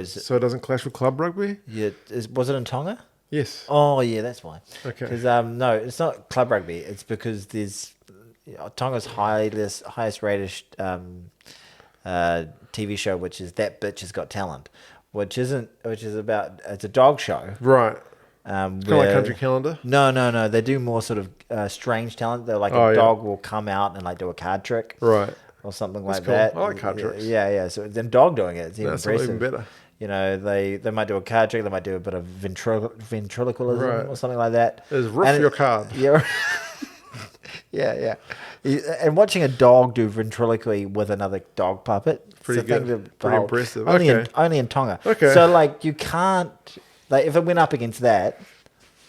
So it doesn't clash with club rugby? Yeah, was it in Tonga? Yes. Oh, yeah, that's why. Okay. Because no, it's not club rugby. It's because there's Tonga's highest rated TV show, which is That Bitch Has Got Talent, which is it's a dog show. Right. Kind of like Country Calendar? No. They do more sort of strange talent. They're like a dog will come out and do a card trick. Right. Or something That's like cool. that. I like card tricks. Yeah. So then dog doing it, it's even That's impressive. even better. They might do a card trick. They might do a bit of ventriloquism or something like that. It's rough your card. Yeah. Yeah. And watching a dog do ventriloquy with another dog puppet, pretty good. Pretty impressive. Only in Tonga. Okay. So you can't. If it went up against that,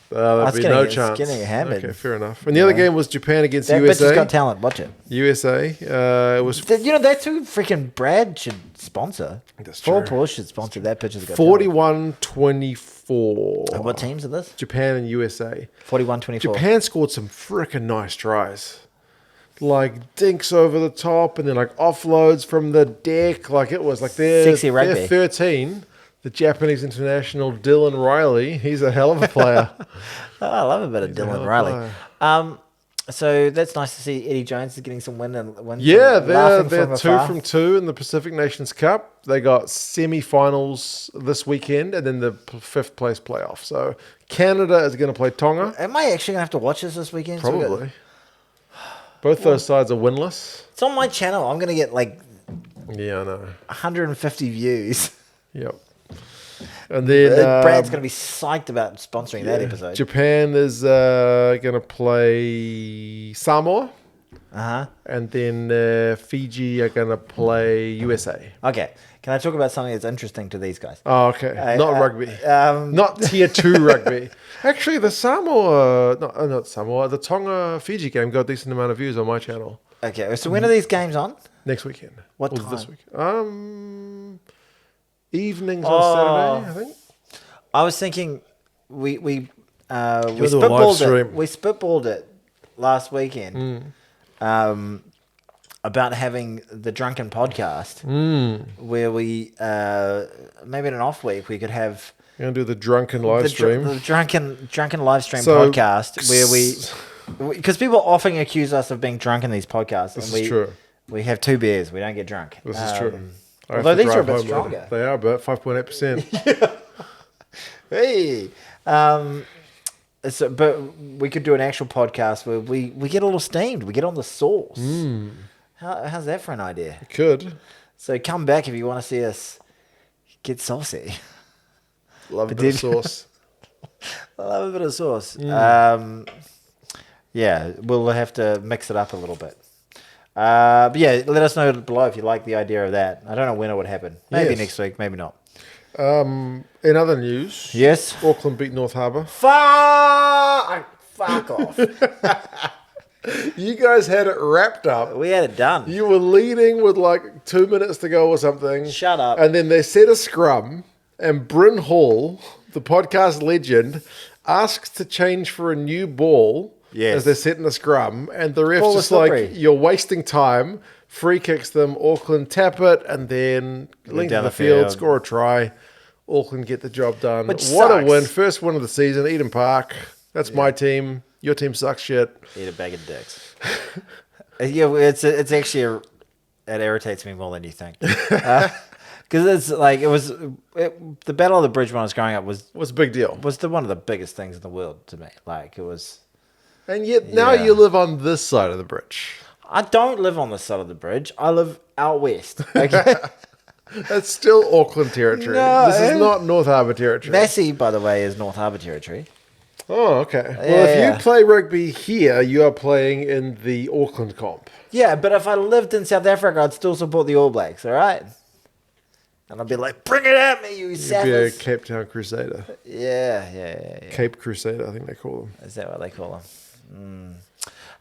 there'd be no chance. Getting hammered. Okay, fair enough. And the other game was Japan against That USA. Bitch Has Got Talent. Watch it. USA. It was. That's who freaking Brad should sponsor. That's true. Paul should sponsor That Bitch Has Got Talent. 41-24. What teams are this? Japan and USA. 41-24. Japan scored some freaking nice tries. Dinks over the top and then offloads from the deck. It was Sexy rugby. Their 13 the Japanese international Dylan Riley. He's a hell of a player. I love a bit of Dylan Riley. So that's nice to see Eddie Jones is getting some win. Yeah, they're 2 from 2 in the Pacific Nations Cup. They got semi-finals this weekend and then the 5th place playoff. So Canada is going to play Tonga. Am I actually going to have to watch this weekend? Probably. Both those sides are winless. It's on my channel. I'm going to get Yeah, I know. 150 views. Yep. And then Brad's going to be psyched about sponsoring that episode. Japan is going to play Samoa. And then Fiji are going to play USA. Okay. Can I talk about something that's interesting to these guys? Oh, okay. Not rugby. Not tier 2 rugby. Actually, the the Tonga-Fiji game got a decent amount of views on my channel. Okay. So when are these games on? Next weekend. What time? This week. Evenings on Saturday, I think. I was thinking we spitballed it last weekend about having the drunken podcast where we maybe in an off week we could have you're gonna do the drunken live stream. The drunken live stream podcast where because people often accuse us of being drunk in these podcasts. This is true. We have 2 beers. We don't get drunk. This is true. Although these are a bit stronger. They are, but 5.8%. Hey. But we could do an actual podcast where we get a little steamed. We get on the sauce. How's that for an idea? It could. So come back if you want to see us get saucy. Love a bit of sauce. I love a bit of sauce. Yeah, we'll have to mix it up a little bit. But yeah, let us know below if you like the idea of that. I don't know when it would happen. Maybe next week, maybe not. In other news, yes, Auckland beat North Harbour. Fuck off. You guys had it wrapped up. We had it done. You were leading with 2 minutes to go or something. Shut up. And then they set a scrum, and Bryn Hall, the podcast legend, asks to change for a new ball. Yes. As they're setting a scrum, and the ref's just you're wasting time, free kicks them, Auckland tap it, and then link to the field, score a try, Auckland get the job done. What a win. First win of the season, Eden Park. That's my team. Your team sucks shit. Eat a bag of dicks. Yeah, it's actually, it irritates me more than you think. Because it's the Battle of the Bridge when I was growing up was a big deal. Was one of the biggest things in the world to me. It was... And yet now you live on this side of the bridge. I don't live on this side of the bridge. I live out west. Okay. That's still Auckland territory. No, this is not North Harbour territory. Massey, by the way, is North Harbour territory. Oh, okay. Well, if you play rugby here, you are playing in the Auckland comp. Yeah, but if I lived in South Africa, I'd still support the All Blacks, all right? And I'd be like, bring it at me, you sappers. You'd be a Cape Town Crusader. Yeah. Cape Crusader, I think they call them. Is that what they call them?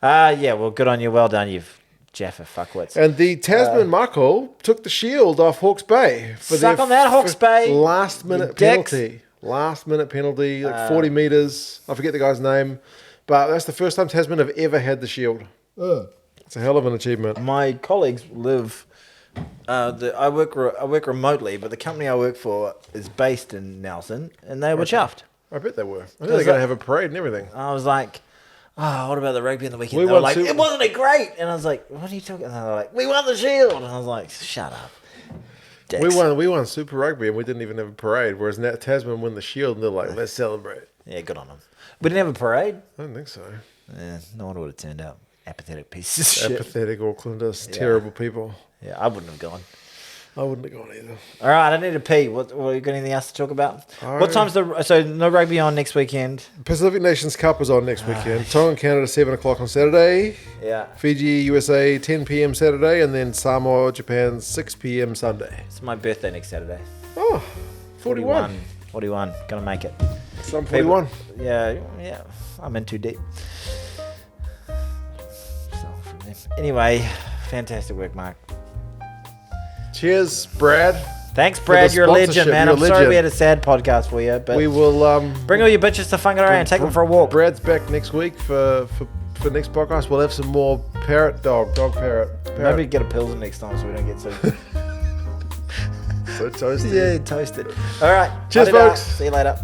Yeah, well, good on you. Well done, you've Jaffa fuckwits. And the Tasman Mako took the shield off Hawke's Bay. Suck on that, Hawke's Bay. Last minute penalty. 40 metres. I forget the guy's name. But that's the first time Tasman have ever had the shield. It's a hell of an achievement. My colleagues live... I work remotely, but the company I work for is based in Nelson, and they were chuffed. I bet they were. I think they're going to have a parade and everything. I was like... Oh, what about the rugby in the weekend? They were like, it wasn't it great? And I was like, what are you talking about? And they're like, we won the shield. And I was like, shut up. Dicks. We won Super Rugby and we didn't even have a parade. Whereas now Tasman won the shield and they're like, let's celebrate. Yeah, good on them. We didn't have a parade? I don't think so. Yeah, no wonder what it turned out. Apathetic pieces of shit. Apathetic Aucklanders. Yeah. Terrible people. Yeah, I wouldn't have gone. I wouldn't have gone either. All right, I need to pee. What you got anything else to talk about? What time's so no rugby on next weekend? Pacific Nations Cup is on next weekend. Tonga, Canada, 7 o'clock on Saturday. Yeah. Fiji, USA, 10 p.m. Saturday. And then Samoa, Japan, 6 p.m. Sunday. It's my birthday next Saturday. Oh, 41. 41. Gonna make it. Some 41. Yeah. I'm in too deep. Anyway, fantastic work, Mark. Cheers, Brad. Thanks, Brad. You're a legend, man. I'm sorry we had a sad podcast for you, but we will bring all your bitches to Whangarei and take them for a walk. Brad's back next week for next podcast. We'll have some more dog parrot. Maybe get a Pilsen next time so we don't get so. So toasty. Yeah, toasted. All right. Cheers, cut it out. folks. See you later.